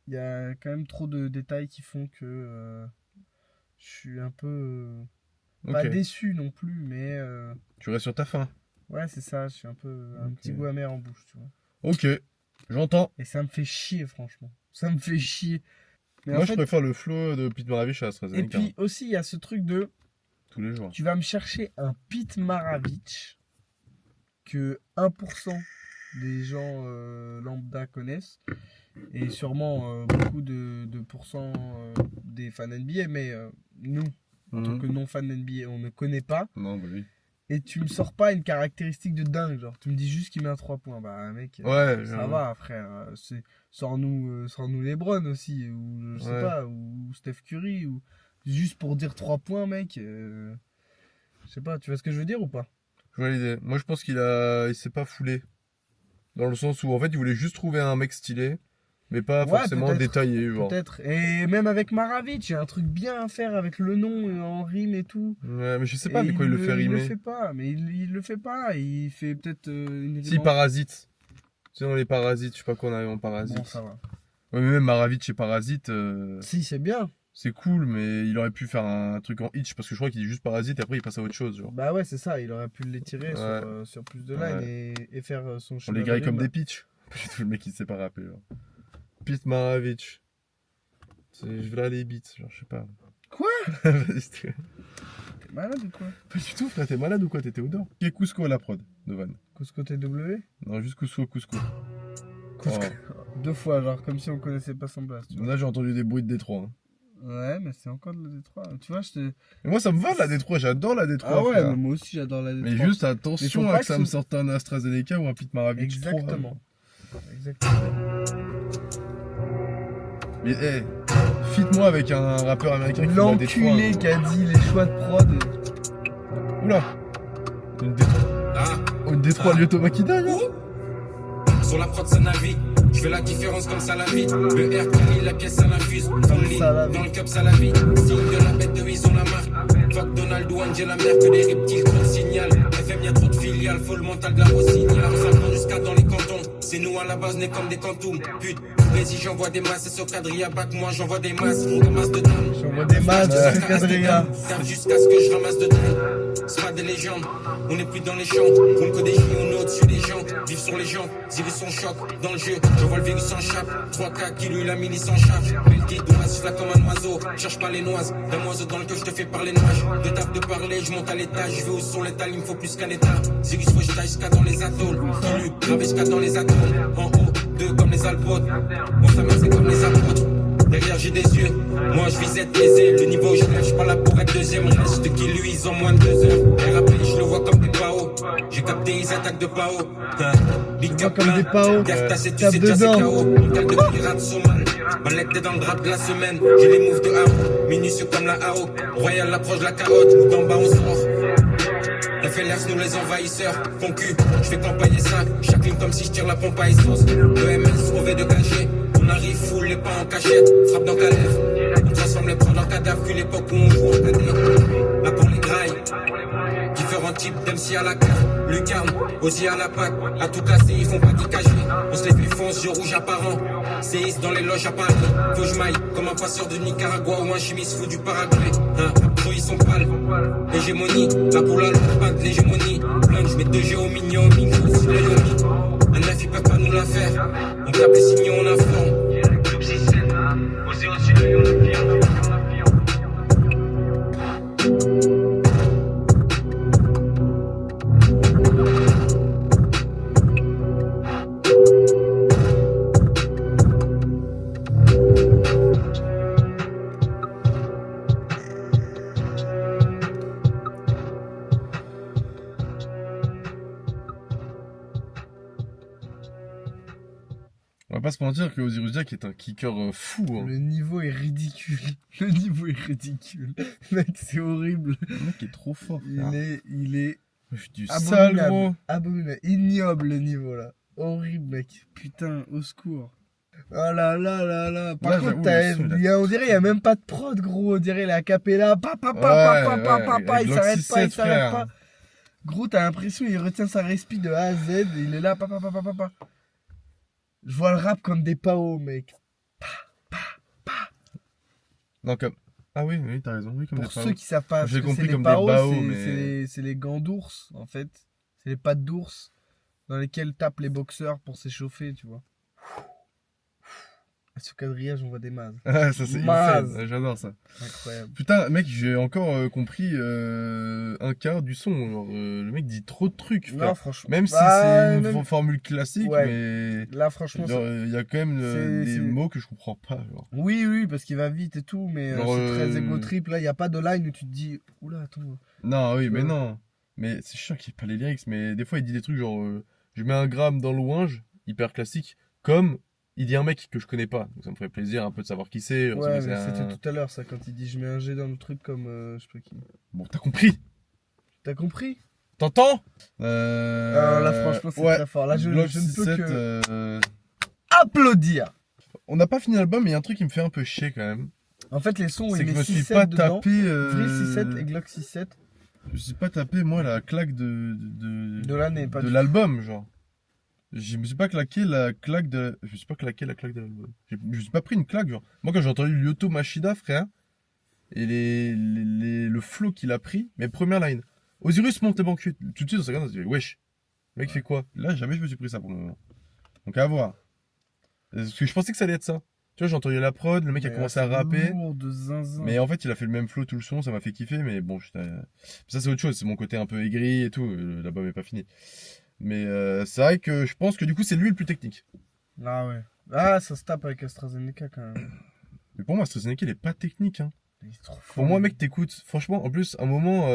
il y a quand même trop de détails qui font que je suis un peu. Pas déçu non plus, mais. Tu restes sur ta faim. Ouais, c'est ça, je suis un petit goût amer en bouche, tu vois. Ok, j'entends. Et ça me fait chier, franchement. Ça me fait chier. Mais moi, je préfère le flow de Pete Maravich à AstraZeneca. Et puis aussi, il y a ce truc de. Tous les jours. Tu vas me chercher un Pete Maravich que 1% des gens lambda connaissent. Et sûrement beaucoup de pourcents des fans NBA, mais nous. En tant que non-fan NBA, on ne connaît pas. Non, bah oui. Et tu me sors pas une caractéristique de dingue, genre tu me dis juste qu'il met un 3 points. Bah mec, ça va frère. Sors-nous LeBron aussi, ou je sais pas, ou Steph Curry, ou juste pour dire 3 points mec. Je sais pas, tu vois ce que je veux dire ou pas? Je vois l'idée. Moi je pense qu'il s'est pas foulé. Dans le sens où en fait il voulait juste trouver un mec stylé. Mais pas forcément détaillé. Peut-être. Et même avec Maravich, il y a un truc bien à faire avec le nom en rime et tout. Ouais, mais je sais pas, mais quoi il le fait rimer. Il le fait pas, mais il le fait pas. Il fait peut-être une rime. Si, Parasite. Sinon, les Parasites, je sais pas quoi on avait en Parasite. Bon, ça va. Ouais, mais même Maravich et Parasite. Si, c'est bien. C'est cool, mais il aurait pu faire un truc en hitch parce que je crois qu'il dit juste Parasite et après il passe à autre chose. Genre. Bah ouais, c'est ça. Il aurait pu l'étirer sur plus de lines et faire son chemin. On les grille comme des pitchs. Pas du tout le mec il sait pas rapper. Genre. Pete Maravich. Je vais là les beats, genre je sais pas. Quoi? T'es malade ou quoi? Pas du tout frère, t'es malade ou quoi? T'étais au dehors? Qui est Cusco à la prod de Van? Cusco TW? Non, juste Cusco. Cusco. Oh. 2 fois, genre comme si on connaissait pas son place. Tu vois. Là j'ai entendu des bruits de Détroit. Hein. Ouais, mais c'est encore de la Détroit. Tu vois, Mais moi ça me va la Détroit, j'adore la Détroit. Ah ouais, mais moi aussi j'adore la Détroit. Mais juste attention à que ça me sorte un AstraZeneca ou un Pete Maravich. Exactement. 3, hein. Exactement. Mais fit-moi avec un rappeur américain qui l'a Détroit. L'enculé qui a dit les choix de prod. Oula. Une Détroit Lyoto Makida, là. Sur la prod ça navigue. Je fais la différence comme ça la vie. Le R qui la pièce ça l'infuse. Dans le cup ça la vie. Signe de la bête de ils ont la marque. Fuck Donald ou Angela Merkel, que des reptiles trop de signal. FM y'a trop de filiales, faut le mental de la rossignale. Ça prend jusqu'à dans les cantons. C'est nous à la base, n'est comme des cantons. Pute, mais si j'envoie des masses, c'est sur quadrilla. Bac moi j'envoie des masses, faut des masses de dames. J'envoie des masses sur quadrilla. Serve jusqu'à ce que je ramasse de dames. C'est pas des légendes, on est plus dans les champs. Compte que des génies, on est au-dessus des gens. Vive sur les gens, virus son choc. Dans le jeu, j'envoie le virus en chape. 3K qui lui la milice en charge. Mais le guide doit siffler comme un oiseau. Cherche pas les noises, d'un oiseau dans le que je te fais parler nuages. De table de parler, je monte à l'étage. Je vais où sont l'étal, il me faut plus qu'un état. Zirus faut je taille jusqu'à dans les atolls. Qui lui gravé jusqu'à dans les atomes. En haut, 2 comme les alpotes. Bon, sa mère c'est comme les apôtres. Derrière j'ai des yeux, moi je vise être aisé. Le niveau je lève, je suis pas là pour être deuxième. Reste qui lui en moins de 2 heures. RAP je le vois comme des PAO. J'ai capté ils attaquent de PAO. Big cap comme des PAO. Garde ta c'est tu sais déjà c'est KO. Mondial de pirate Somal. Mallette t'es dans le drap de la semaine. J'ai les moves de Haro. Minutieux comme la AO. Royal l'approche de la carotte. Nous d'en bas on sort. FLR nous les envahisseurs. Concu, je fais campagne ça. Chaque ligne comme si je tire la pompe à essence. EMS, OV de cachet. On arrive full les pas en cachette. Frappe dans calève. On transforme les prods en cadavre. Puis l'époque où on joue en cadet. Là pour les grailles. Différents types d'MC à la carte. Lucarne, aussi à la patte. À tout casser, ils font pas d'IKG. On se les fait fonce, yeux rouges apparents. Séisme dans les loges à Paris. Faut je maille comme un passeur de Nicaragua ou un chimiste fou du Paraguay. Ils sont pâles. L'hégémonie, là pour la longue pas de l'hégémonie. Plein je mets 2G au mignon, micro, si la yomi. Un 9 ils peuvent pas nous la faire. On tape les signaux, on informe. Club 6-7, osé au-dessus de on affirme. On va pas se mentir que Osiris Jack est un kicker fou. Hein. Le niveau est ridicule. Le niveau est ridicule. Mec, c'est horrible. Le mec est trop fort. Il est du sale, gros. Abominable. Ignoble le niveau là. Horrible, mec. Putain, au secours. Oh là là là là. Par contre, on dirait il y a même pas de prod, gros. On dirait il est a cappella. Il s'arrête pas. Gros, t'as l'impression il retient sa respi de A à Z. Il est là, Je vois le rap comme des paos, mec. Non, comme... Ah oui, t'as raison. Oui, comme pour ceux qui savent pas, j'ai compris c'est comme des paos, des baos, mais... c'est les gants d'ours, en fait. C'est les pattes d'ours dans lesquelles tapent les boxeurs pour s'échauffer, tu vois. Ce quadrillage, on voit des mazes. Ah, ça c'est insane. J'adore ça. Incroyable. Putain, mec, j'ai encore compris un quart du son. Genre, le mec dit trop de trucs. Frère. Non, franchement. Même si c'est une formule classique, mais. Là, franchement. Il y a quand même des mots que je comprends pas. Genre. Oui, parce qu'il va vite et tout, mais c'est très égo trip. Là, il n'y a pas de line où tu te dis, oula, attends. Non, oui, mais non. Mais c'est chiant qu'il n'y ait pas les lyrics, mais des fois, il dit des trucs genre, je mets un gramme dans l'ouinge, hyper classique, comme. Il dit un mec que je connais pas, donc ça me ferait plaisir un peu de savoir qui c'est. Ouais, mais c'était tout à l'heure ça, quand il dit je mets un G dans le truc comme je sais pas qui. Bon, t'as compris. T'as compris? T'entends Alors là, franchement, c'est très fort. Là, je ne peux que applaudir. On n'a pas fini l'album, mais il y a un truc qui me fait un peu chier quand même. En fait, les sons, c'est il que met je me suis 6-7 pas dedans. tapé. Vril 6-7 et Glock 6-7. Je me suis pas tapé, moi, la claque de l'année, pas de l'album, genre. Je me suis pas claqué la claque de. Je me suis pas claqué la claque de l'album. Je me suis pas pris une claque, genre. Moi, quand j'ai entendu Lyoto Machida, frère, et le flow qu'il a pris, mes premières lines. Osiris monte banquier. Tout de suite, on s'est regardé, on s'est dit, wesh. Le mec fait quoi? Là, jamais je me suis pris ça pour le moment. Donc, à voir. Parce que je pensais que ça allait être ça. Tu vois, j'ai entendu la prod, le mec a commencé à rapper. Mais en fait, il a fait le même flow tout le son, ça m'a fait kiffer, mais bon, ça c'est autre chose, c'est mon côté un peu aigri et tout, l'album est pas fini. Mais c'est vrai que je pense que du coup, c'est lui le plus technique. Ah ouais. Ah, ça se tape avec AstraZeneca quand même. Mais pour moi, AstraZeneca, il est pas technique. Hein. Il est trop fort. Pour moi, mec, t'écoutes. Franchement, en plus, un moment,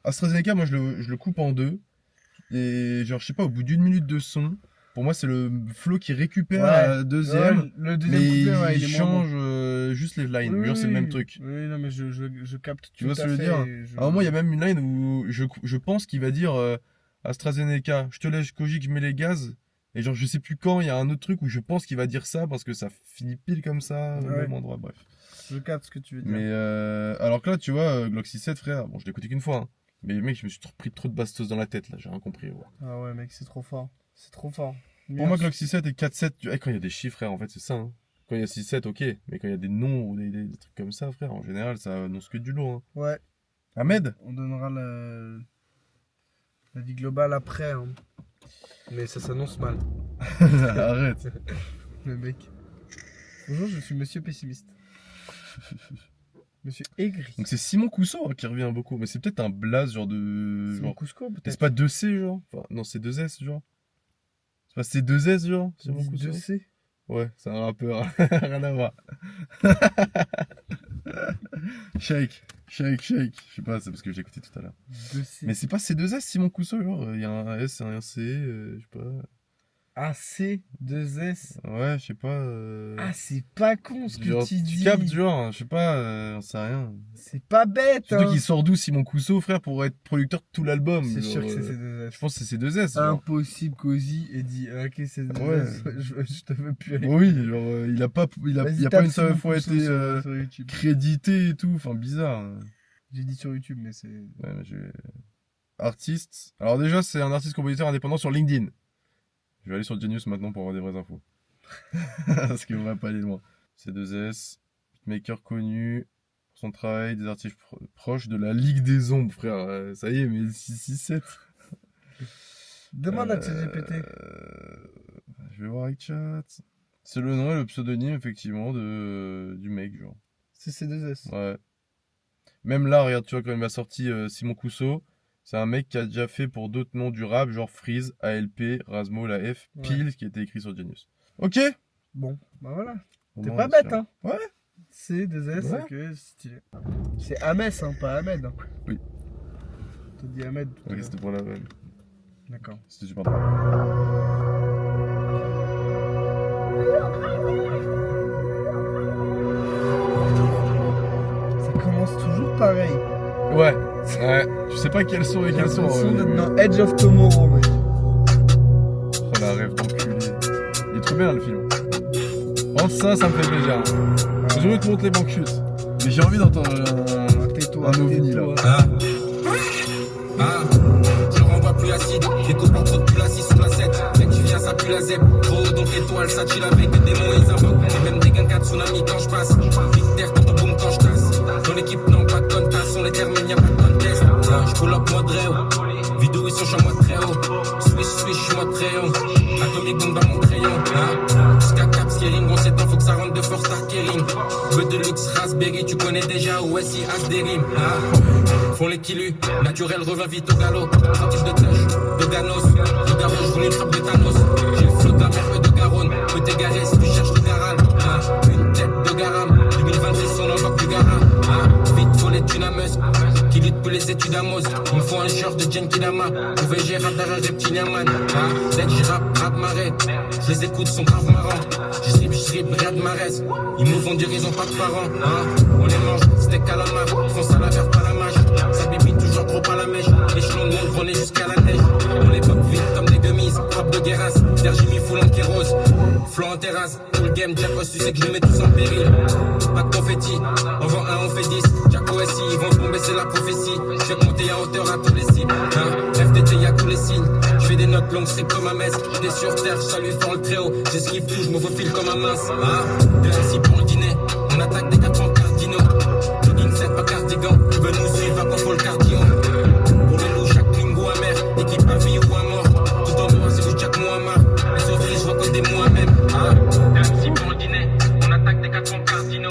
AstraZeneca, moi, je le coupe en deux. Et genre, je sais pas, au bout d'une minute de son, pour moi, c'est le flow qui récupère la deuxième. Ouais, le deuxième couplet, il change juste les lines. Oui, genre, c'est le même truc. Oui, non, mais je capte. Tu vois ce que je veux dire? À un moment, il y a même une line où je pense qu'il va dire AstraZeneca, je te laisse Kojic, je mets les gaz. Et genre, je sais plus quand, il y a un autre truc où je pense qu'il va dire ça parce que ça finit pile comme ça, au même endroit, bref. Je capte ce que tu veux dire. Mais alors que là, tu vois, Glock 6-7, frère, bon, je l'ai écouté qu'une fois. Hein. Mais mec, je me suis pris trop de bastos dans la tête, là, j'ai rien compris. Ouais. Ah ouais, mec, c'est trop fort. C'est trop fort. Pour moi, Glock 6-7 et 4-7, quand il y a des chiffres, frère, en fait, c'est ça. Hein. Quand il y a 6-7, ok. Mais quand il y a des noms ou des trucs comme ça, frère, en général, ça annonce que du lourd. Hein. Ouais. Ahmed? On donnera la vie globale après. Hein. Mais ça s'annonce mal. Arrête. Le mec. Bonjour, je suis monsieur pessimiste. Monsieur aigri. Donc c'est Simon Cousseau hein, qui revient beaucoup. Mais c'est peut-être un blaze genre de... Simon Cousseau peut-être. C'est pas 2C genre enfin, non, c'est 2S genre. C'est pas C2S genre Simon Cousseau 2C. Ouais, c'est un rappeur. Rien à voir. Shake. Je sais pas, c'est parce que j'ai écouté tout à l'heure. 2C. Mais c'est pas C2S Simon Cousseau genre. Il y a un S et un C, je sais pas. Ah, C, 2S. Ouais, je sais pas. Ah, c'est pas con ce genre, que tu dis. Tu captes, genre, je sais pas, j'en sais rien. C'est pas bête, surtout hein. qu'il sort d'où Simon Cousseau, frère, pour être producteur de tout l'album. C'est sûr que c'est C2S. Je pense que c'est C2S. Genre. Impossible qu'Ozzy ait dit, ok, c'est C2S, ouais. je te veux plus aller. Oui, genre, il a pas une seule fois été sur YouTube. crédité et tout, enfin, bizarre. J'ai dit sur YouTube, mais c'est... Ouais, mais artiste. Alors déjà, c'est un artiste-compositeur indépendant sur LinkedIn. Je vais aller sur Genius maintenant pour avoir des vraies infos. Parce qu'on va pas aller loin. C2S, beatmaker connu pour son travail, des artistes proches de la Ligue des Ombres, frère. Ça y est, mais 6-7. Demande à ChatGPT. Je vais voir avec chat. C'est le nom et le pseudonyme, effectivement, du mec, genre. C'est C2S. Ouais. Même là, regarde, tu vois, quand il m'a sorti Simon Cousseau, c'est un mec qui a déjà fait pour d'autres noms du rap, genre Freeze, ALP, Razmo, la F, Pile, qui était écrit sur Genius. Ok. Bon, bah voilà. Au T'es moins, pas bête, hein. Ouais. C'est 2S, ok, stylé. C'est Ahmed, hein, pas Ahmed. Hein. Oui. T'as dit Ahmed tout à Ok, l'heure. c'était pour la vanne. D'accord. C'était super drôle. pareil. Ouais, tu sais pas quels sont et quels sont. Dans Edge of Tomorrow, mec. Oh la rêve d'enculé. Il est trop bien le film. Ça me fait plaisir. Je veux te montrer les banques chutes. Mais j'ai envie d'entendre un ovni là. Je renvoie plus acide, les copains trop plus la 6 ou la 7. Dès que tu viens, ça pue la zèbre. Gros, donc étoile, ça chill avec des démons, ils invoquent. Même des gangas de tsunami quand je passe. Big terre, quand on boum, quand je tasse. Dans l'équipe, non, pas de contact. On les termine, y'a pas de contest. Je pull up mode réo. Vidéo, ils sont chez moi très haut. Swish, je suis mode crayon. Atomique, bombe dans mon crayon. Jusqu'à Cap Skiring, on s'étend, faut que ça rentre de force Tarkering. Bleu de luxe, Raspberry, tu connais déjà. Ouais, si, as des rimes. Font les kilus, naturel revient vite au galop. Un type de tâche, de Ganos, de Garon, je roule une frappe de Thanos. J'ai le flot de la mer de Garonne, peut t'égarer si tu cherches du Garal. Une tête de Garam, 2026 on envoie du Garam. Vite faut les thunes à Meuse, qui lutte pour les études à Mose. Il me faut un short de Jen Kidama, OVG radar un reptilien man. Dès que j'y rap marais, je les écoute, sont grave marrants. Je strip, Riyad Mahrez, ils nous ont dit ils ont pas de parents. On les mange, steak à la marque, fonce à la verre, pas la mâche. Ça bébite toujours trop à la mèche. Échelon de monde, prenez jusqu'à la neige. On les pop vite comme des gummies. Frappe de guerrasse, Jimmy Foulon qui rose. Flanc en terrasse, tout le game, Jack tu sais que je les mets tous en péril. Pas de confetti, on vend un, on fait 10. Jack OSI, ils vont tomber, c'est la prophétie. Je vais monter en hauteur à tous les cibles. FDT, y'a tous les signes. Je fais des notes longues, c'est comme un mess. J'étais sur terre, je salue fort le très haut. J'esquive tout, je me faufile comme un mince. De MC pour le dîner, on attaque des 4 cardinaux. Jogging 7, pas cardigan. Tu veux nous suivre, va qu'on faut le cardio. Pour les loups, chaque lingo amer. Équipe à vie ou à mort. Tout en dehors, c'est du Jack Mohamar. Les sauveries, je vois que des moi-même. De MC pour le dîner, on attaque des 4 cardinaux.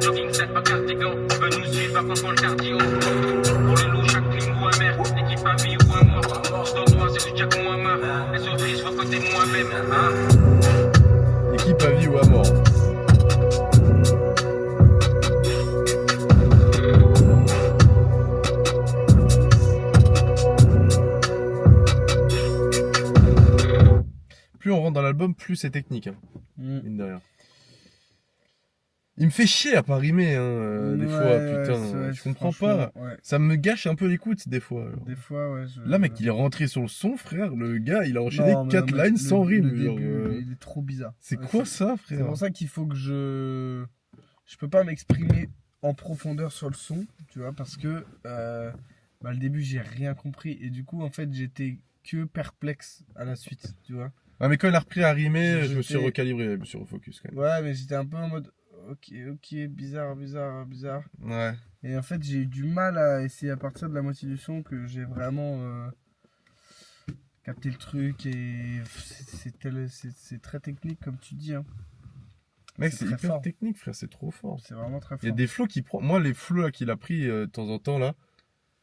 Jogging 7, pas cardigan. Tu veux nous suivre, va qu'on faut le cardio. Pour les loups, chaque lingo amer. Équipe à vie ou à mort. Tout en dehors, c'est du Jack Mohamar. Les sauveries, je vois que des moi-même. Équipe à vie ou à mort. Plus on rentre dans l'album, plus c'est technique. Mine de rien. Il me fait chier à pas rimer, des fois, putain. Je comprends pas. Ouais. Ça me gâche un peu l'écoute, des fois. Alors. Des fois, ouais. Là, mec, il est rentré sur le son, frère. Le gars, il a enchaîné 4 lines sans rime. Il est trop bizarre. C'est quoi ça, frère? C'est pour ça qu'il faut que je peux pas m'exprimer en profondeur sur le son, tu vois, parce que le début, j'ai rien compris. Et du coup, en fait, j'étais que perplexe à la suite, tu vois. Ouais, mais quand il a repris à rimer, je me suis recalibré, je me suis refocus quand même. Ouais, mais j'étais un peu en mode ok, bizarre. Ouais. Et en fait, j'ai eu du mal à essayer à partir de la moitié du son que j'ai vraiment capté le truc. Et c'est très technique, comme tu dis. Hein. Mec, c'est hyper fort. Technique, frère, c'est trop fort. C'est vraiment très fort. Il y a des flows qui prend. Moi, les flows là qu'il a pris de temps en temps, là,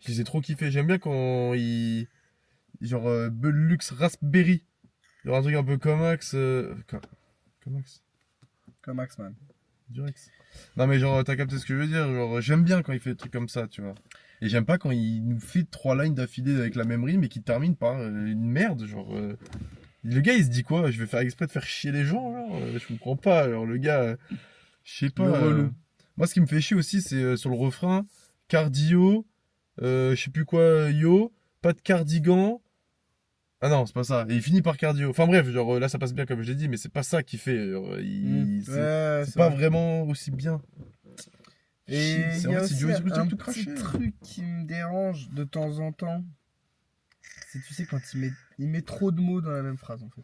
je les ai trop kiffés. J'aime bien quand il. Genre, Belux Raspberry. Genre un truc un peu Comax. Comax, man. Durex. Non, mais genre, t'as capté ce que je veux dire. Genre, j'aime bien quand il fait des trucs comme ça, tu vois. Et j'aime pas quand il nous fait 3 lines d'affilée avec la même rime et qu'il termine par une merde. Genre, le gars, il se dit quoi? Je vais faire exprès de faire chier les gens, genre. Je comprends pas. Alors, le gars, je sais pas. Moi, ce qui me fait chier aussi, c'est sur le refrain cardio, je sais plus quoi, yo, pas de cardigan. Ah non, c'est pas ça. Et il finit par cardio. Enfin bref, genre là ça passe bien comme je l'ai dit, mais c'est pas ça qu'il fait. Genre, c'est pas vraiment aussi bien. Et il y a aussi un petit truc qui me dérange de temps en temps. C'est, tu sais, quand il met trop de mots dans la même phrase en fait.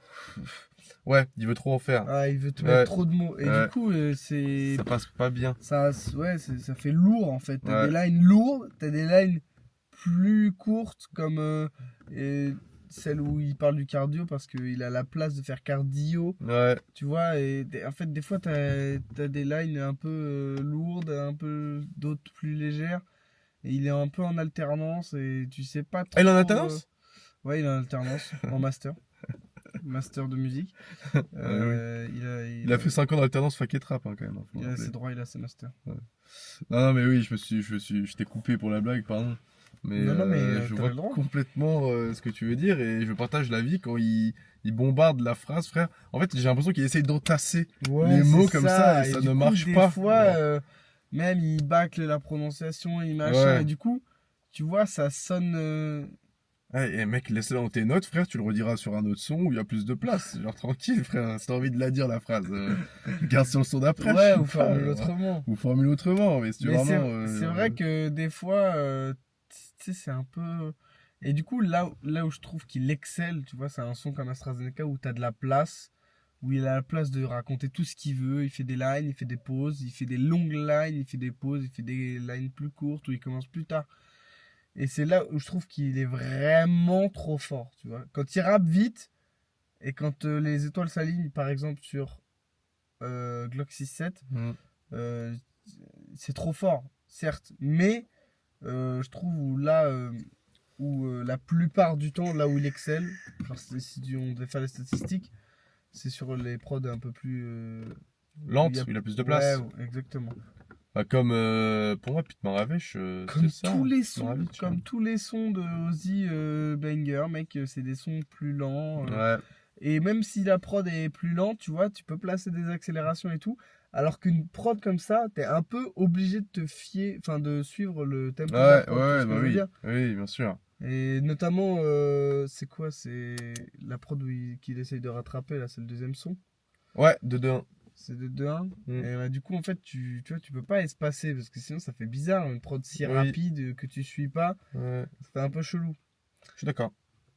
Ouais, il veut trop en faire. Ah, il veut te mettre trop de mots. Et du coup, c'est... Ça passe pas bien. Ça fait lourd en fait. T'as des lines lourdes, t'as des lines plus courtes comme... celle où il parle du cardio parce qu'il a la place de faire cardio. Ouais. Tu vois, et en fait, des fois, t'as des lines un peu lourdes, un peu d'autres plus légères. Et il est un peu en alternance et tu sais pas trop... Ah, il est en alternance Ouais, il est en alternance, en master. Master de musique. Il a fait 5 ans d'alternance fac et trap quand même. Il a ses droits, il a ses masters. Ouais. Non, mais oui, je t'ai coupé pour la blague, pardon. Mais, je vois complètement ce que tu veux dire et je partage l'avis quand il bombarde la phrase, frère. En fait, j'ai l'impression qu'il essaye d'entasser les mots comme ça et ça ne marche pas. Des fois, Même, il bâcle la prononciation, il machin. Ouais. Et du coup, tu vois, ça sonne... Et mec, laisse-la dans tes notes, frère, tu le rediras sur un autre son où il y a plus de place. Genre tranquille, frère, si t'as envie de la dire, la phrase. Garde sur le son d'après. Ouais, ou formule autrement. Ou formule autrement, mais si Mais vraiment... c'est vrai que des fois, tu sais, c'est un peu... Et du coup, là où je trouve qu'il excelle, tu vois, c'est un son comme AstraZeneca où t'as de la place, où il a la place de raconter tout ce qu'il veut. Il fait des lines, il fait des pauses, il fait des longues lines, il fait des pauses, il fait des lines plus courtes où il commence plus tard. Et c'est là où je trouve qu'il est vraiment trop fort, tu vois. Quand il rappe vite, et quand les étoiles s'alignent, par exemple, sur Glock 6-7, c'est trop fort, certes. Mais je trouve où là, la plupart du temps, là où il excelle, genre si on devait faire les statistiques, c'est sur les prods un peu plus... lente, où il a plus de place. Ouais, exactement. Bah, comme pour moi, Pete Maravich, Comme c'est ça. tous les sons, Maravich, comme tous les sons de Ozzy Banger, mec, c'est des sons plus lents. Ouais. Et même si la prod est plus lente, tu vois, tu peux placer des accélérations et tout. Alors qu'une prod comme ça, t'es un peu obligé de te fier, enfin de suivre le tempo de la prod, tu vois ce que je veux dire. Oui, bien sûr. Et notamment, c'est quoi? C'est la prod qu'il essaye de rattraper, là, c'est le deuxième son. Ouais, de 2-1. C'est de 2-1. Et bah, du coup, en fait, tu vois, tu peux pas espacer parce que sinon, ça fait bizarre. Une prod si rapide que tu suis pas, ça fait un peu chelou. Je suis d'accord.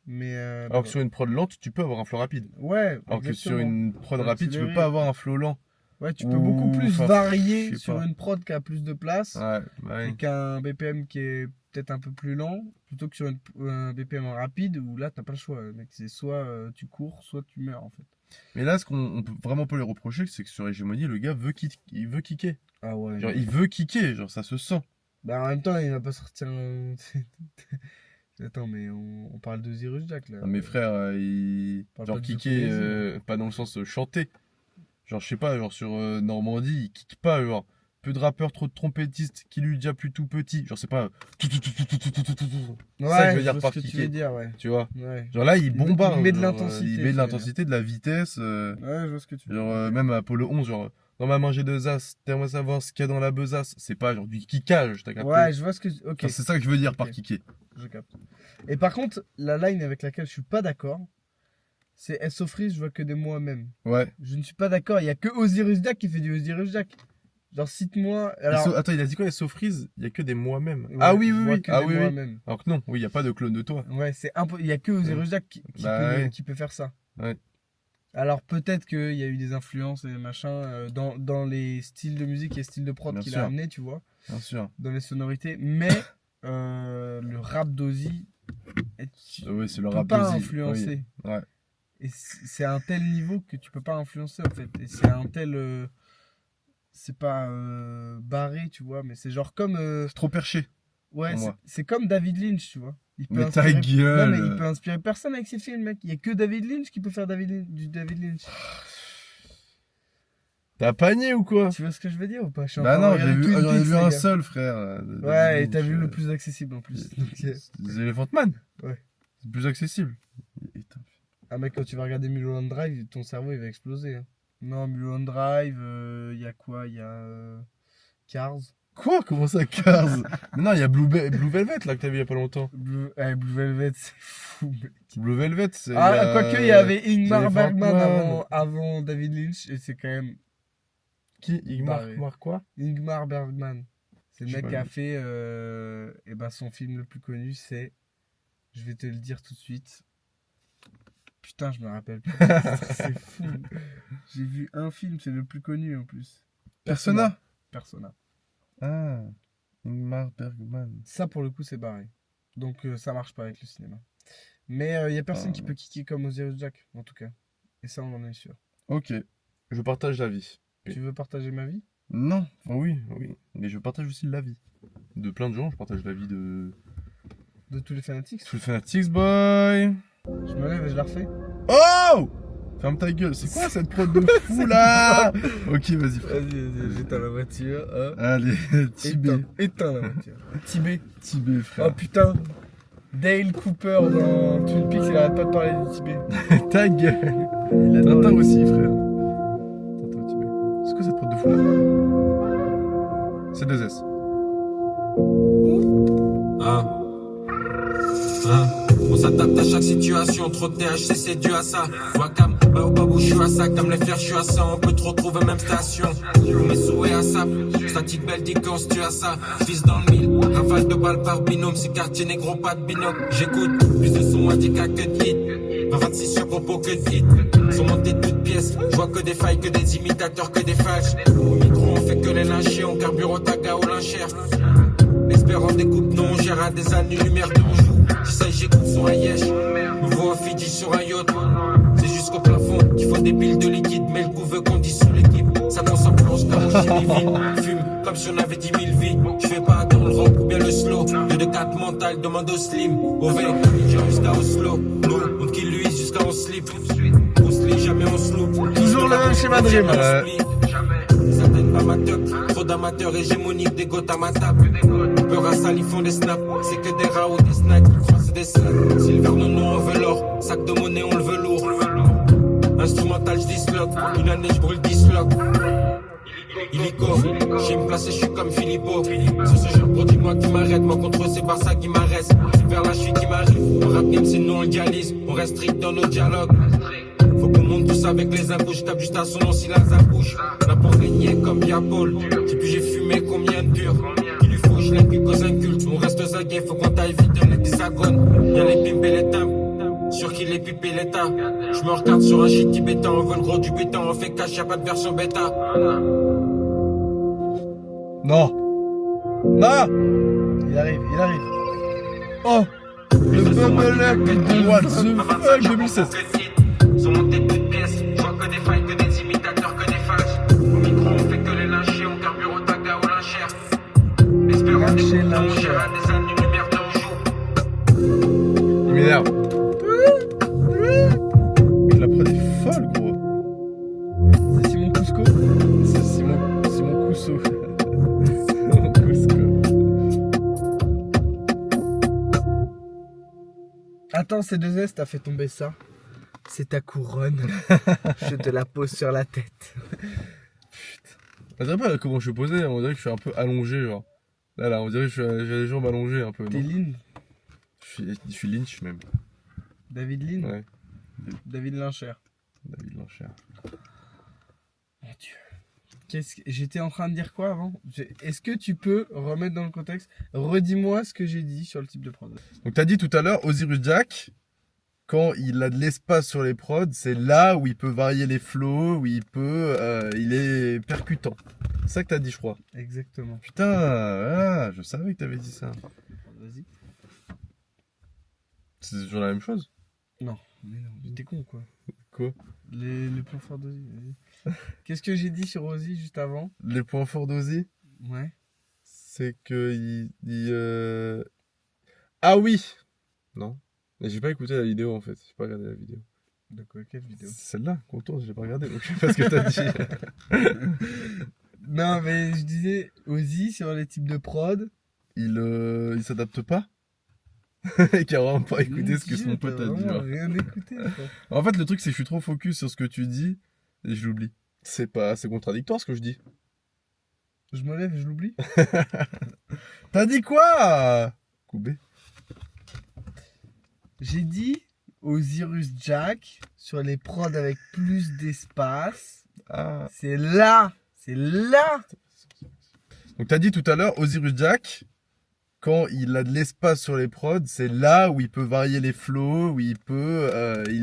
Mais alors que sur une prod lente, tu peux avoir un flow rapide. Ouais. Alors que sur une prod rapide, tu peux pas avoir un flow lent. Ouais, tu peux beaucoup plus varier sur une prod qui a plus de place et qu'un BPM qui est peut-être un peu plus lent plutôt que sur un BPM rapide où là, t'as pas le choix. Mec, c'est soit tu cours, soit tu meurs en fait. Mais là, ce qu'on peut vraiment pas lui reprocher, c'est que sur Hégémonie, le gars il veut kicker. Ah ouais. Genre, il veut kicker, genre, ça se sent. Bah, en même temps, il va pas sortir un... Attends, mais on parle de Zyrus Jack là. Non, mes frères, genre, kicker, pas dans le sens chanter. Genre, je sais pas, genre, sur Normandie, il kick pas, genre. Peu de rappeurs, trop de trompettistes qui lui déjà plus tout petit. Genre, c'est pas. Ouais, ça que je veux dire par kicker. kicker. Ouais. Tu vois. Ouais. Genre là, il bombarde. Il met de l'intensité. Il met de l'intensité, de la vitesse. Ouais, je vois ce que tu veux dire. Genre, même à Apollo 11, genre, dans ma main j'ai deux as, t'aimerais savoir ce qu'il y a dans la besace. C'est pas genre du kickage, t'as capté. Ouais, je vois ce que. Ok. Enfin, c'est ça que je veux dire par kicker. Je capte. Et par contre, la line avec laquelle je suis pas d'accord, c'est SO Freeze, je vois que des moi-même. Ouais. Je ne suis pas d'accord, il y a que Osiris Jack qui fait du Osiris Jack. Genre, cite-moi. Alors... Attends, il a dit quoi, SO Freeze? Il y a que des moi-même. Ouais, ah oui. Ah oui. Alors que non, oui, il y a pas de clone de toi. Ouais, il y a que Osiris Jack qui peut faire ça. Ouais. Alors peut-être qu'il y a eu des influences et des machins dans les styles de musique et styles de prod qu'il a amené, tu vois. Bien sûr. Dans les sonorités. Mais le rap d'Ozzy, oui, c'est le rap pas influencer. Oui. Ouais. Et c'est un tel niveau que tu peux pas influencer en fait. Et c'est un tel... c'est pas barré, tu vois, mais c'est genre comme... c'est trop perché. Ouais, c'est comme David Lynch, tu vois. Mais ta gueule! Non, mais il peut inspirer personne avec ses films, mec. Il y a que David Lynch qui peut faire du David Lynch. T'as pagné ou quoi? Tu vois ce que je veux dire ou pas? Bah non, j'en ai vu un seul, frère. Ouais, et t'as vu le plus accessible en plus. The Elephant Man? Ouais. C'est plus accessible. Ah mec, quand tu vas regarder Mulholland Drive, ton cerveau il va exploser. Hein. Non, Mulholland Drive, y a quoi? Y a Cars. Quoi? Comment ça, Cars? Mais non, il y a Blue Velvet là que t'as vu il y a pas longtemps. Blue Velvet, c'est fou, mec. Blue Velvet, c'est. Ah, quoique il y avait Ingmar Bergman avant David Lynch, et c'est quand même. Qui? Ingmar quoi? Ingmar Bergman. C'est le mec qui a fait. Et ben son film le plus connu, c'est. Je vais te le dire tout de suite. Putain, je me rappelle pas. C'est fou. J'ai vu un film, c'est le plus connu en plus. Persona. Ah, Ingmar Bergman. Ça, pour le coup, c'est barré. Donc, ça marche pas avec le cinéma. Mais il y a personne qui peut kicker comme Osiris Jack, en tout cas. Et ça, on en est sûr. Ok. Je partage l'avis. Tu veux partager ma vie? Non. Enfin, oui. Mais je partage aussi l'avis. De plein de gens, je partage l'avis de... De tous les fanatiques? Tous les fanatiques, boy. Je me lève et je la refais. Oh! Ferme ta gueule, c'est quoi cette prod de fou là? Ok, vas-y, frère. Vas-y, j'éteins la voiture. Hop. Allez, Tibet. Éteins la voiture. Tibet, frère. Oh putain. Dale Cooper dans Twin Peaks, il arrête pas de parler du Tibet. Ta gueule. Tintin aussi, frère. Tintin au Tibet. C'est quoi cette prod de fou là? C'est 2S. On s'adapte à chaque situation, trop de THC c'est dû à ça. Wakam, Baobabou, je suis à ça, comme les fers, je suis à ça. On peut trop trouver même station. Mes souhaits à ça, statique belle dit qu'on se tue à ça. Fils dans le mille, rafale de balles par binôme. Si quartier négro, pas de binocle. J'écoute, plus de son indica que de hit. 26 sur propos que de hit. Sont montés toutes pièces, je vois que des failles, que des imitateurs, que des fâches. Au micro, on fait que les lynchés, on carbure au taga, au lynchère. Espérant des coupes, non, on gère à des années-lumière de on joue. J'essaye, j'écoute sur un yesh. Nouveau à Fidji sur un yacht. C'est jusqu'au plafond qu'il faut des piles de liquide. Mais le coup veut qu'on dissout l'équipe. Ça consomme plonge comme au chimie. Fume comme si on avait 10 000 vies. Je fais pas dans le rock ou bien le slow. 2 de 4 mental, demande au slim. Au V, jusqu'à Oslo. Nous, on kill lui jusqu'à on slip. On se lit, jamais on se loupe. Toujours le même schéma de rime. Certaines amateurs, trop d'amateurs hégémoniques, des gouttes à ma table. Peur à sale, ils font des snaps. C'est que des rats ou des snacks. C'est des slacks. Silver, non, on veut l'or. Sac de monnaie, on le veut lourd. Instrumental, je disloque. Une année, je brûle 10 locks. Illico, j'ai me placé, je suis comme Filippo. Sur ce jeu, gros, dis-moi qui m'arrête. Moi contre eux, c'est pas ça qui m'arrête. C'est vers la chute qui m'arrive. On rap game, c'est nous, on le dialyse. On reste strict dans nos dialogues. Faut qu'on monte tous avec les impôts. Je tape juste à son nom si la bouche. Là pour régner comme Diabol. Depuis j'ai fumé combien de purs. Il lui faut, je l'implique aux incultes. On reste aux aguets, faut qu'on taille vite dans les hexagones. Y'a les pimpes et les timbres. Sûr qu'il est pipé l'état. Je me regarde sur un shit tibétain. On veut le gros du béton. On fait cash, y'a pas de version bêta. Non. Non. Il arrive. Oh. Le bubble What the fuck, 2016. Sont montés toutes pièces, je vois que des failles, que des imitateurs, que des fâches. Au micro, on fait que les lynchés, on carbure au taga, au lynchère. Espérant des coupes, on gère à des années-lumière de on joue. Il m'énerve. Mais la prod est folle, gros. C'est Simon Cusco. C'est Simon Cousseau. Simon Cusco. Attends, c'est 2S, t'as fait tomber ça. C'est ta couronne. Je te la pose sur la tête. Putain. On dirait pas comment je suis posé, on dirait que je suis un peu allongé, genre. Là, on dirait que j'ai les jambes allongées un peu. T'es Lynn. Je suis Lynch même. David Lynn. Ouais. David Lyncher. David Lyncher. Mon Dieu. J'étais en train de dire quoi avant? Est-ce que tu peux remettre dans le contexte? Redis-moi ce que j'ai dit sur le type de prod. Donc t'as dit tout à l'heure, Osiris Jack, quand il a de l'espace sur les prods, c'est là où il peut varier les flows, où il est percutant. C'est ça que t'as dit, je crois. Exactement. Putain, je savais que t'avais dit ça. Vas-y. C'est toujours la même chose? Non, mais non, t'es con quoi. Quoi? Les points forts d'Ozzy. Qu'est-ce que j'ai dit sur Ozzy juste avant? Les points forts d'Ozzy, Ouais. c'est que Ah oui! Non. Mais j'ai pas écouté la vidéo en fait, j'ai pas regardé la vidéo. De quoi? Quelle vidéo? Celle-là qu'on tourne, j'ai pas regardé, donc je sais pas ce que t'as dit. Non, mais je disais, Ozzy, sur les types de prod. Il s'adapte pas? Et qui a vraiment pas écouté ce que son pote a dit. Rien écouté. En fait, le truc, c'est que je suis trop focus sur ce que tu dis et je l'oublie. C'est contradictoire ce que je dis. Je me lève et je l'oublie. T'as dit quoi? Coubé. J'ai dit Osiris Jack sur les prods avec plus d'espace. Ah. C'est là. Donc t'as dit tout à l'heure, Osiris Jack, quand il a de l'espace sur les prods, c'est là où il peut varier les flows, où il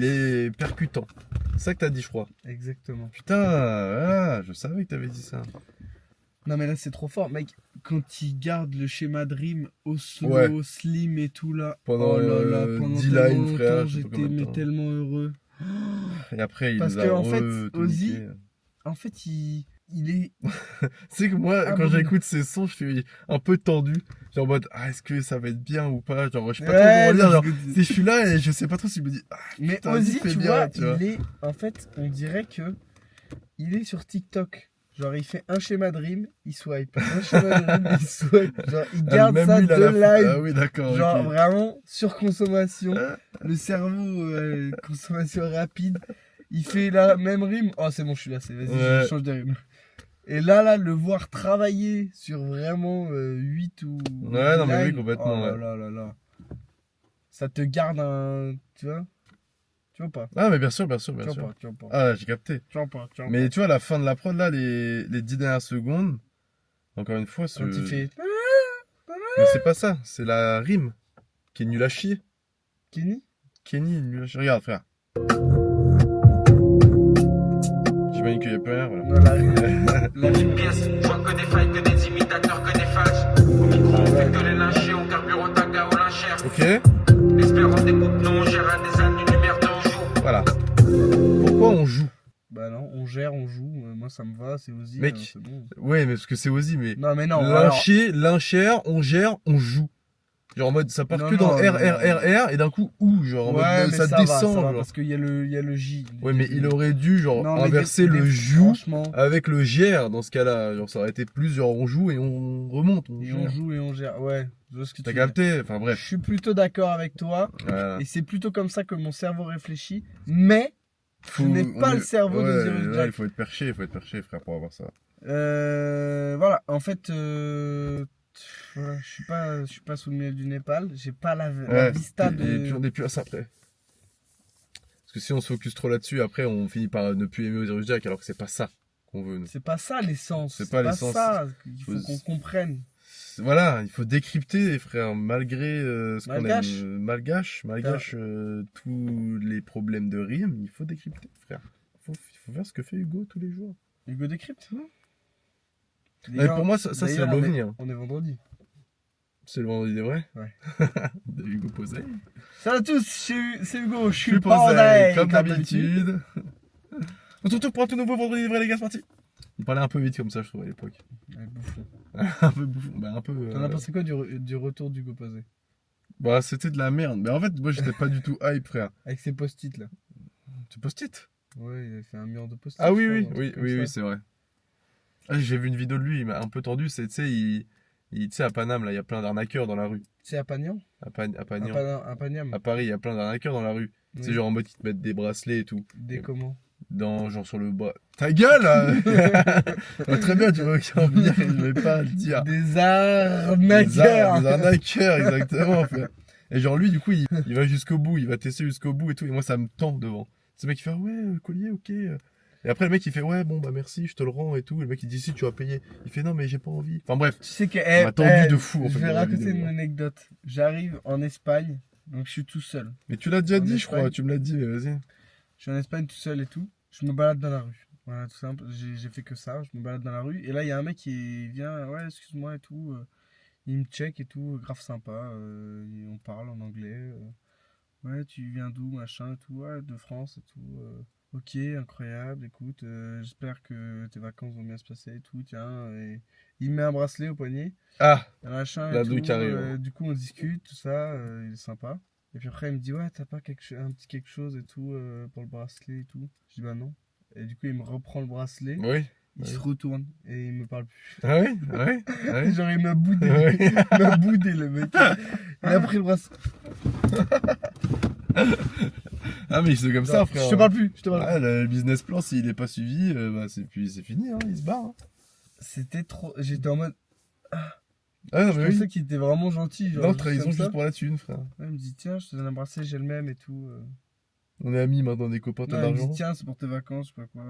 est percutant. C'est ça que t'as dit, je crois. Exactement. Putain, je savais que t'avais dit ça. Non mais là c'est trop fort, mec. Quand il garde le schéma de rime au slow, Ouais. slim et tout là. Pendant, pendant 10 tellement lines, frère, longtemps, je sais pas j'étais combien de temps. tellement heureux. Et après, il Parce nous a que, en fait, tout Ozzy- niqué. En fait, il est. C'est que moi, Ah quand bon. j'écoute ces sons, je suis un peu tendu. Genre en mode, est-ce que ça va être bien ou pas? Genre, je sais pas Ouais, trop comment dire. Genre, parce que- si je suis là et je sais pas trop si je me dis, Mais putain, Ozzy, fais tu bien, vois, tu vois. il est. En fait, on dirait que. Il est sur TikTok. Genre, il fait un schéma de rime, il swipe. Un schéma de rime, il swipe. Genre, il garde Même ça lui, de il a la- live. Ah oui, d'accord. Genre, ok. vraiment, surconsommation. Le cerveau, consommation rapide. Il fait la même rime. Oh, c'est bon, je suis là, vas-y, Ouais. je change de rime. Et là, le voir travailler sur vraiment 8 ou... Ouais, non, mais oui, lines, complètement, oh là là là. Ça te garde un... Tu vois ou pas? Ah, mais bien sûr, bien sûr. Tu vois pas. Ah, j'ai capté. Tu vois pas. Mais tu vois, à la fin de la prod, là, les 10 dernières secondes, encore une fois, Quand il fait... Mais c'est pas ça, c'est la rime qui est nulle à chier. Kenny Kenny est nul à chier. Regarde, frère. J'imagine qu'il y a plus rien, voilà. Non, la rime. Pièce, je vois que des failles, que des imitateurs, que des fâches. Au micro, on fait que les lynchés, on carbure au taga, au lynchère. Ok. L'espérance d'écoute, non, on gère un des années-lumière d'un jour. Voilà. Pourquoi on joue? Bah non, on gère, on joue. Moi, ça me va, c'est aussi. Mec, c'est bon. Ouais, mais parce que c'est Ozzy, mais. Non, mais non. Lyncher, lynchère, on gère, on joue. Genre en mode, ça part que dans R, et d'un coup, ou, genre en ouais, mode, mais ça va, descend. va, genre. parce qu'il y a le J. Ouais, mais il aurait dû, genre, Non, mais inverser le joue franchement. avec le gère dans ce cas-là. Genre, ça aurait été plus, genre, on joue et on remonte. On joue et on gère. Ouais, je vois ce que tu T'as veux dire. capté? Enfin, bref. Je suis plutôt d'accord avec toi. Voilà. Et c'est plutôt comme ça que mon cerveau réfléchit. Mais, je n'ai pas le cerveau de Zero Jack. Il faut être perché, frère, pour avoir ça. Voilà, en fait, voilà, je suis pas sous le miel du Népal. J'ai pas la vista de. Et puis on est plus à ça après. Parce que si on se focus trop là-dessus, après on finit par ne plus aimer Osiris Jack, alors que c'est pas ça qu'on veut. Nous. C'est pas ça l'essence. C'est pas l'essence. Ça qu'il faut qu'on comprenne. Voilà, il faut décrypter, frère, malgré ce qu'on Malgache. aime. Malgache, tous les problèmes de rime, il faut décrypter, frère. Il faut faire ce que fait Hugo tous les jours. Hugo décrypte. Mais pour moi, ça c'est l'OVNI. On est vendredi. C'est le vendredi des vrais? Ouais. De Hugo Posey. Salut à tous, c'est Hugo, je suis Posey, comme d'habitude. On se retrouve pour un tout nouveau vendredi des vrais, les gars, c'est parti. Il parlait un peu vite comme ça, je trouve, à l'époque. Ouais, bouffon. Un peu bouffon, bah un peu... T'en as pensé quoi du retour d'Hugo Posey? Bah c'était de la merde, mais en fait, moi j'étais pas du tout hype, frère. Avec ses post-it là. Tu post-it? Ouais, il a fait un mur de post-it. Ah oui, c'est vrai. Ah, j'ai vu une vidéo de lui, il m'a un peu tordu, c'est, tu sais, tu sais, à Paname, là, il y a plein d'arnaqueurs dans la rue. C'est à Pagnan? À Pagnan. À Pagnam. À Paris, il y a plein d'arnaqueurs dans la rue. Oui. C'est genre en mode qui te mettent des bracelets et tout. Des comment? Genre sur le bras. Ta gueule là. Très bien, tu vois qu'il en venir et je vais pas le dire. Des arnaqueurs. Des arnaqueurs, exactement. Frère. Et genre lui, du coup, il va jusqu'au bout, il va tester jusqu'au bout et tout. Et moi, ça me tend devant. Ce mec, il fait ouais, le collier, ok. Et après, le mec, il fait ouais, bon, bah merci, je te le rends et tout. Et le mec, il dit si, tu vas payer. Il fait non, mais j'ai pas envie. Enfin bref. Tu sais que. Il m'a tendu de fou en fait. Je vais raconter une anecdote. J'arrive en Espagne, donc je suis tout seul. Mais tu l'as déjà dit, je crois. Tu me l'as dit, mais vas-y. Je suis en Espagne tout seul et tout. Je me balade dans la rue. Voilà, tout simple. J'ai fait que ça. Je me balade dans la rue. Et là, il y a un mec qui vient. Ouais, excuse-moi et tout. Il me check et tout. Grave sympa. On parle en anglais. Ouais, tu viens d'où, machin et tout. Ouais, de France et tout. Ok, incroyable. Écoute, j'espère que tes vacances vont bien se passer et tout. Tiens. Et il me met un bracelet au poignet. Ah, machin la et tout. Carré, du coup, on discute, tout ça. Il est sympa. Et puis après, il me dit, ouais, t'as pas un petit quelque chose et tout pour le bracelet et tout. Je dis, bah non. Et du coup, il me reprend le bracelet. Oui. Il se retourne et il me parle plus. Ah oui, ouais. Genre, il m'a boudé. Il m'a boudé, le mec. Il a pris le bracelet. Ah, mais c'est comme ça, frère. Je te parle plus. Ah, le business plan, s'il est pas suivi, bah, c'est fini, hein, il se barre. Hein. C'était trop. J'étais en mode. Ah, je pensais qu'il était vraiment gentil. Genre, non, trahison juste pour la thune, frère. Ouais, il me dit, tiens, je te donne un bracelet, j'ai le même et tout. On est amis maintenant, des copains, t'as d'argent. d'argent. Il me dit, tiens, c'est pour tes vacances, je sais pas quoi.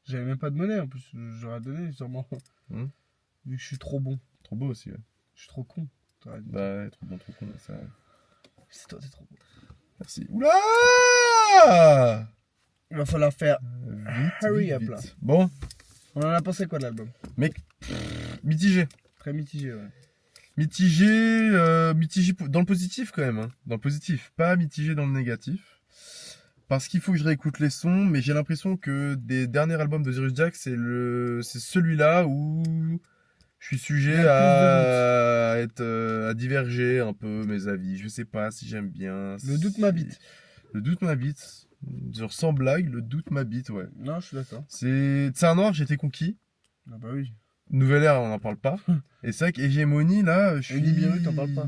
J'avais même pas de monnaie en plus, j'aurais donné sûrement. Vu que je suis trop bon. Trop beau aussi, ouais. Je suis trop con. Bah, ouais, trop bon, ça. C'est toi, t'es trop bon. Merci. Oula! Il va falloir faire Hurry up là. Bon. On en a pensé quoi de l'album? Mec, mitigé. Très mitigé, ouais. Mitigé dans le positif quand même. Hein. Dans le positif, pas mitigé dans le négatif. Parce qu'il faut que je réécoute les sons, mais j'ai l'impression que des derniers albums de Osiris Jack, c'est celui-là où je suis sujet à diverger un peu mes avis. Je sais pas si j'aime bien. Le doute m'habite. Le doute m'habite. Genre sans blague, le doute m'habite, ouais. Non, je suis d'accord. C'est un noir, j'étais conquis. Ah bah oui. Nouvelle ère, on n'en parle pas. Et c'est vrai qu'Hégémonie, là, je suis... Nibiru, t'en parles pas.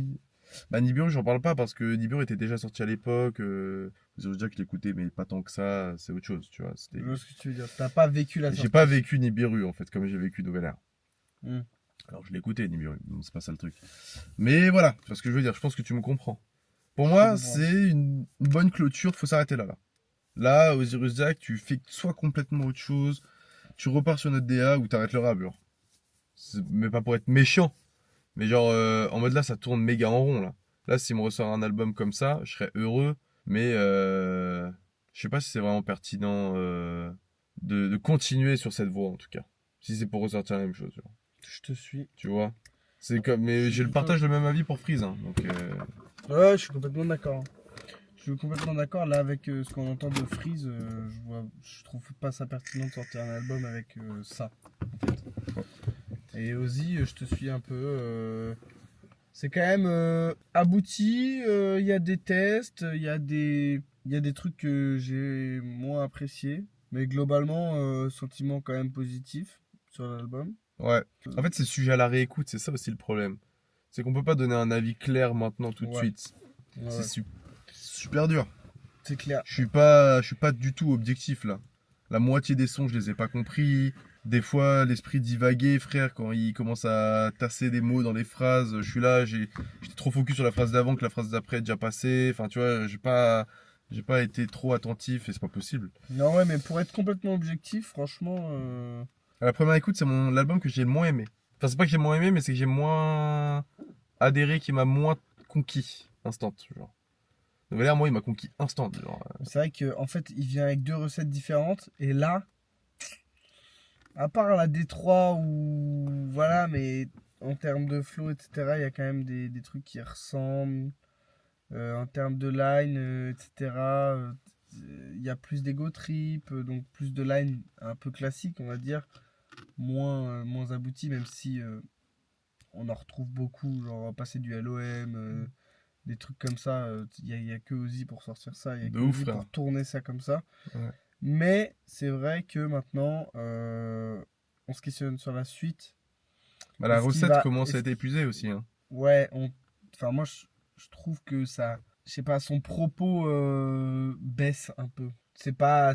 Bah Nibiru, j'en parle pas parce que Nibiru était déjà sorti à l'époque. Je veux dire que je l'écoutais, mais pas tant que ça, c'est autre chose, tu vois. Je vois ce que tu veux dire. T'as pas vécu la sortie. J'ai pas vécu Nibiru en fait, comme j'ai vécu Nouvelle Ère. Hmm. Alors je l'écoutais Nibiru, c'est pas ça le truc. Mais voilà, c'est ce que je veux dire, je pense que tu me comprends. Pour moi, c'est une bonne clôture, faut s'arrêter là. Là, Osiris Jack, tu fais soit complètement autre chose, tu repars sur notre DA ou t'arrêtes le rap, genre. Mais pas pour être méchant, mais genre en mode là, ça tourne méga en rond là. Là, s'il me ressort un album comme ça, je serais heureux, mais je sais pas si c'est vraiment pertinent de continuer sur cette voie en tout cas. Si c'est pour ressortir la même chose, genre. Je te suis. Tu vois. Mais je partage le même avis pour Freeze. Hein, donc, ouais, je suis complètement d'accord. Je suis complètement d'accord. Là, avec ce qu'on entend de Freeze, je trouve pas ça pertinent de sortir un album avec ça. En fait. Et Ozzy, je te suis un peu. C'est quand même abouti. Il y a des tests, il y a des trucs que j'ai moins appréciés. Mais globalement, sentiment quand même positif sur l'album. Ouais. En fait, c'est sujet à la réécoute, c'est ça aussi le problème. C'est qu'on peut pas donner un avis clair maintenant tout de suite. Ouais. C'est super dur. C'est clair. Je suis pas du tout objectif là. La moitié des sons, je les ai pas compris. Des fois, l'esprit divaguer, frère, quand il commence à tasser des mots dans les phrases, je suis là, j'étais trop focus sur la phrase d'avant que la phrase d'après est déjà passée. Enfin, tu vois, j'ai pas été trop attentif et c'est pas possible. Non, ouais, mais pour être complètement objectif, franchement. À la première écoute, c'est l'album que j'ai le moins aimé. Enfin, c'est pas que j'ai moins aimé, mais c'est que j'ai moins adhéré, qui m'a moins conquis instant. Genre. Nouvelle Ère, moi, il m'a conquis instant. C'est vrai qu'en fait, il vient avec deux recettes différentes. Et là, à part la D3 ou voilà, mais en termes de flow, etc., il y a quand même des trucs qui ressemblent. En termes de line, etc., il y a plus d'ego trip, donc plus de line un peu classique, on va dire. Moins abouti, même si on en retrouve beaucoup, genre passer du LOM, des trucs comme ça. Il y a que Ozzy pour sortir ça, il y a que Ozzy pour tourner ça comme ça. Ouais. Mais c'est vrai que maintenant, on se questionne sur la suite. Bah, la recette commence à être épuisée aussi. Hein. Ouais, enfin moi je trouve que ça, je sais pas, son propos baisse un peu. C'est pas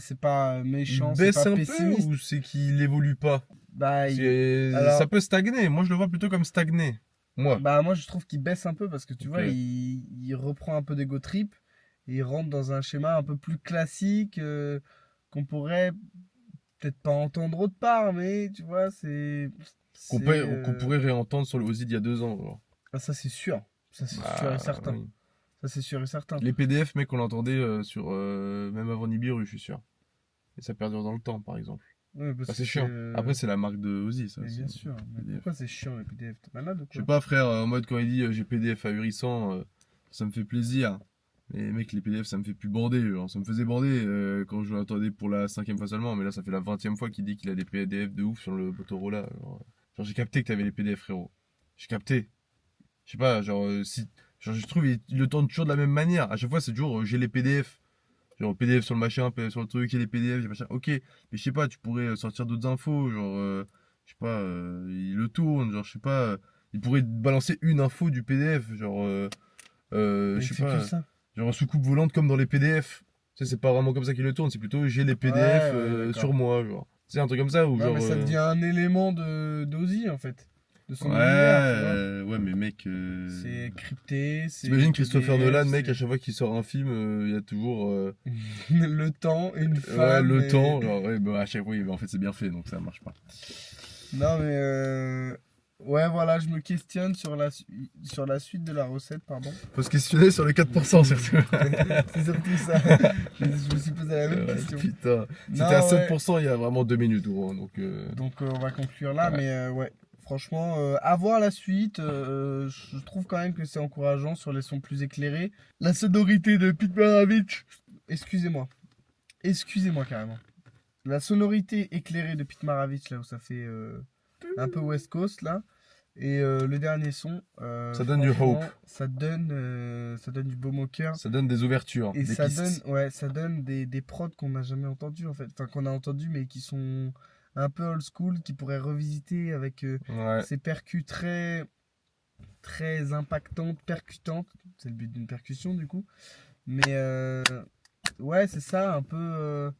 méchant, c'est pas pessimiste. Il baisse un peu ou c'est qu'il évolue pas? Bah, alors, ça peut stagner. Moi, je le vois plutôt comme stagner. Moi. Bah, moi, je trouve qu'il baisse un peu parce que tu vois, il reprend un peu d'ego trip et il rentre dans un schéma un peu plus classique qu'on pourrait peut-être pas entendre autre part, mais tu vois, qu'on pourrait réentendre sur le Ozzy d'il y a 2 ans. Genre. Ah, ça, c'est sûr. Ça, c'est sûr et certain. Oui. Ça, c'est sûr et certain. Les PDF, mec, on l'entendait sur même avant Nibiru, je suis sûr. Et ça perdure dans le temps, par exemple. Ouais, c'est chiant. Après, c'est la marque de Ozzy, ça. Bien sûr. Mais pourquoi c'est chiant, les PDF? T'es malade ou quoi? Je sais pas, frère, en mode quand il dit j'ai PDF ahurissant, ça me fait plaisir. Mais mec, les PDF, ça me fait plus bander. Genre. Ça me faisait bander quand je l'entendais pour la 5e fois seulement. Mais là, ça fait la 20e fois qu'il dit qu'il a des PDF de ouf sur le Motorola. Genre j'ai capté que t'avais les PDF, frérot. J'ai capté. Je sais pas, genre, genre je trouve il le tourne toujours de la même manière. À chaque fois, c'est toujours j'ai les PDF. Genre PDF sur le machin, sur le truc, il y a les PDF, j'ai machin. Ok, mais je sais pas, tu pourrais sortir d'autres infos. Genre, je sais pas, il le tourne. Genre, je sais pas, il pourrait balancer une info du PDF. Genre, je sais pas, genre soucoupe volante comme dans les PDF. Tu sais, c'est pas vraiment comme ça qu'il le tourne, c'est plutôt j'ai les PDF sur moi. Genre, c'est un truc comme ça. Ou genre, mais ça devient un élément d'Ozzy en fait. De son univers, ouais, mais mec. C'est crypté. T'imagines Christopher Nolan, mec, à chaque fois qu'il sort un film, il y a toujours. Le temps, une femme. Ouais, le temps. Genre, ouais, bah, à chaque fois, en fait, c'est bien fait, donc ça marche pas. Non, mais. Ouais, voilà, je me questionne sur la suite de la recette, pardon. Faut se questionner sur les 4%, surtout. C'est surtout ça. Je me suis posé la même question. Putain. C'était à 7%, il y a vraiment 2 minutes, gros. Donc, on va conclure là, mais ouais. Franchement, à voir la suite, je trouve quand même que c'est encourageant sur les sons plus éclairés. La sonorité de Pete Maravich, excusez-moi carrément. La sonorité éclairée de Pete Maravich, là où ça fait un peu West Coast, là. Et le dernier son, ça donne du hope. Ça donne du baume au cœur. Ça donne des ouvertures. Et des ça pistes. ça donne des prods qu'on n'a jamais entendus en fait. Enfin, qu'on a entendus, mais qui sont un peu old school, qui pourrait revisiter avec ces percus très très impactante, percutante. C'est le but d'une percussion du coup. Mais ouais, c'est ça, un peu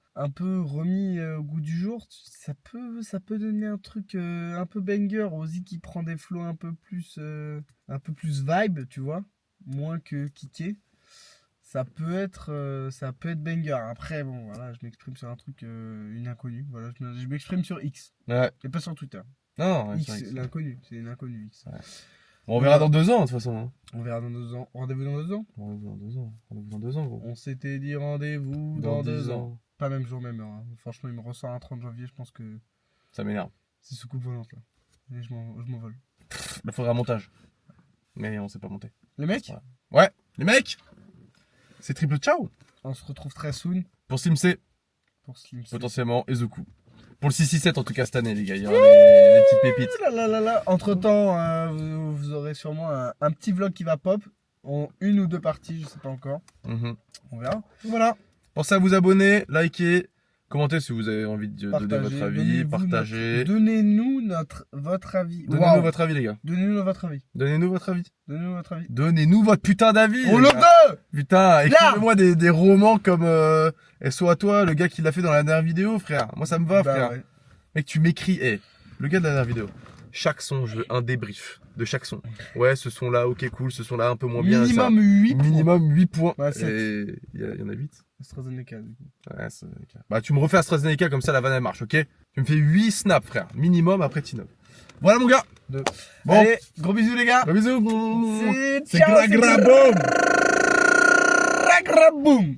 remis au goût du jour. Ça peut donner un truc un peu banger. Ozzy qui prend des flows un peu plus vibe, tu vois, moins que kické. Ça peut être banger. Après, bon, voilà, je m'exprime sur un truc, une inconnue. Voilà, je m'exprime sur X. Ouais. Et pas sur Twitter. Non, X, l'inconnu. C'est une inconnue, X. Ouais. Bon, on verra dans 2 ans, de toute façon. Hein. On verra dans 2 ans. Rendez-vous dans 2 ans. Rendez-vous dans 2 ans, gros. On s'était dit rendez-vous dans 2 ans. ans. Pas même jour, même heure. Hein. Franchement, il me ressort un 30 janvier. Je pense que Ça m'énerve. c'est soucoupe volante, là. Et je m'envole. Il faudra un montage. Mais on sait pas monter. Les mecs, Ouais, les mecs, c'est triple ciao. on se retrouve très soon Pour Slim C, pour Slim. potentiellement, et Zoku. Pour le 667 en tout cas cette année, les gars. Il y aura des petites pépites. Entre temps, vous aurez sûrement un petit vlog qui va pop en 1 ou 2 parties, je sais pas encore. On verra. Voilà. Pensez à vous abonner, liker, commenter si vous avez envie de donner votre avis, partager. Donnez-nous votre avis. Donnez-nous votre avis, les gars. Donnez-nous votre avis. Donnez-nous votre avis. Donnez-nous votre avis. Donnez-nous votre putain d'avis. On les le gars. veut. Putain, écrivez-moi des romans comme SO à toi, le gars qui l'a fait dans la dernière vidéo, frère. Moi ça me va, frère. Ouais. Mec, tu m'écris, le gars de la dernière vidéo. Chaque son, je veux un débrief de chaque son. Ouais, ce son là, ok, cool, ce son là, un peu moins bien. Minimum 8 points. Minimum 8 points. Ouais, 7. Et il y en a 8. AstraZeneca, du coup. Ouais, AstraZeneca. Bah, tu me refais AstraZeneca comme ça, la vanne elle marche, ok? Tu me fais 8 snaps, frère. Minimum après Tino. Voilà, mon gars. Bon. Allez, gros bisous, les gars. Gros bisous. C'est ciao, gra gra boum. Gra gra boum.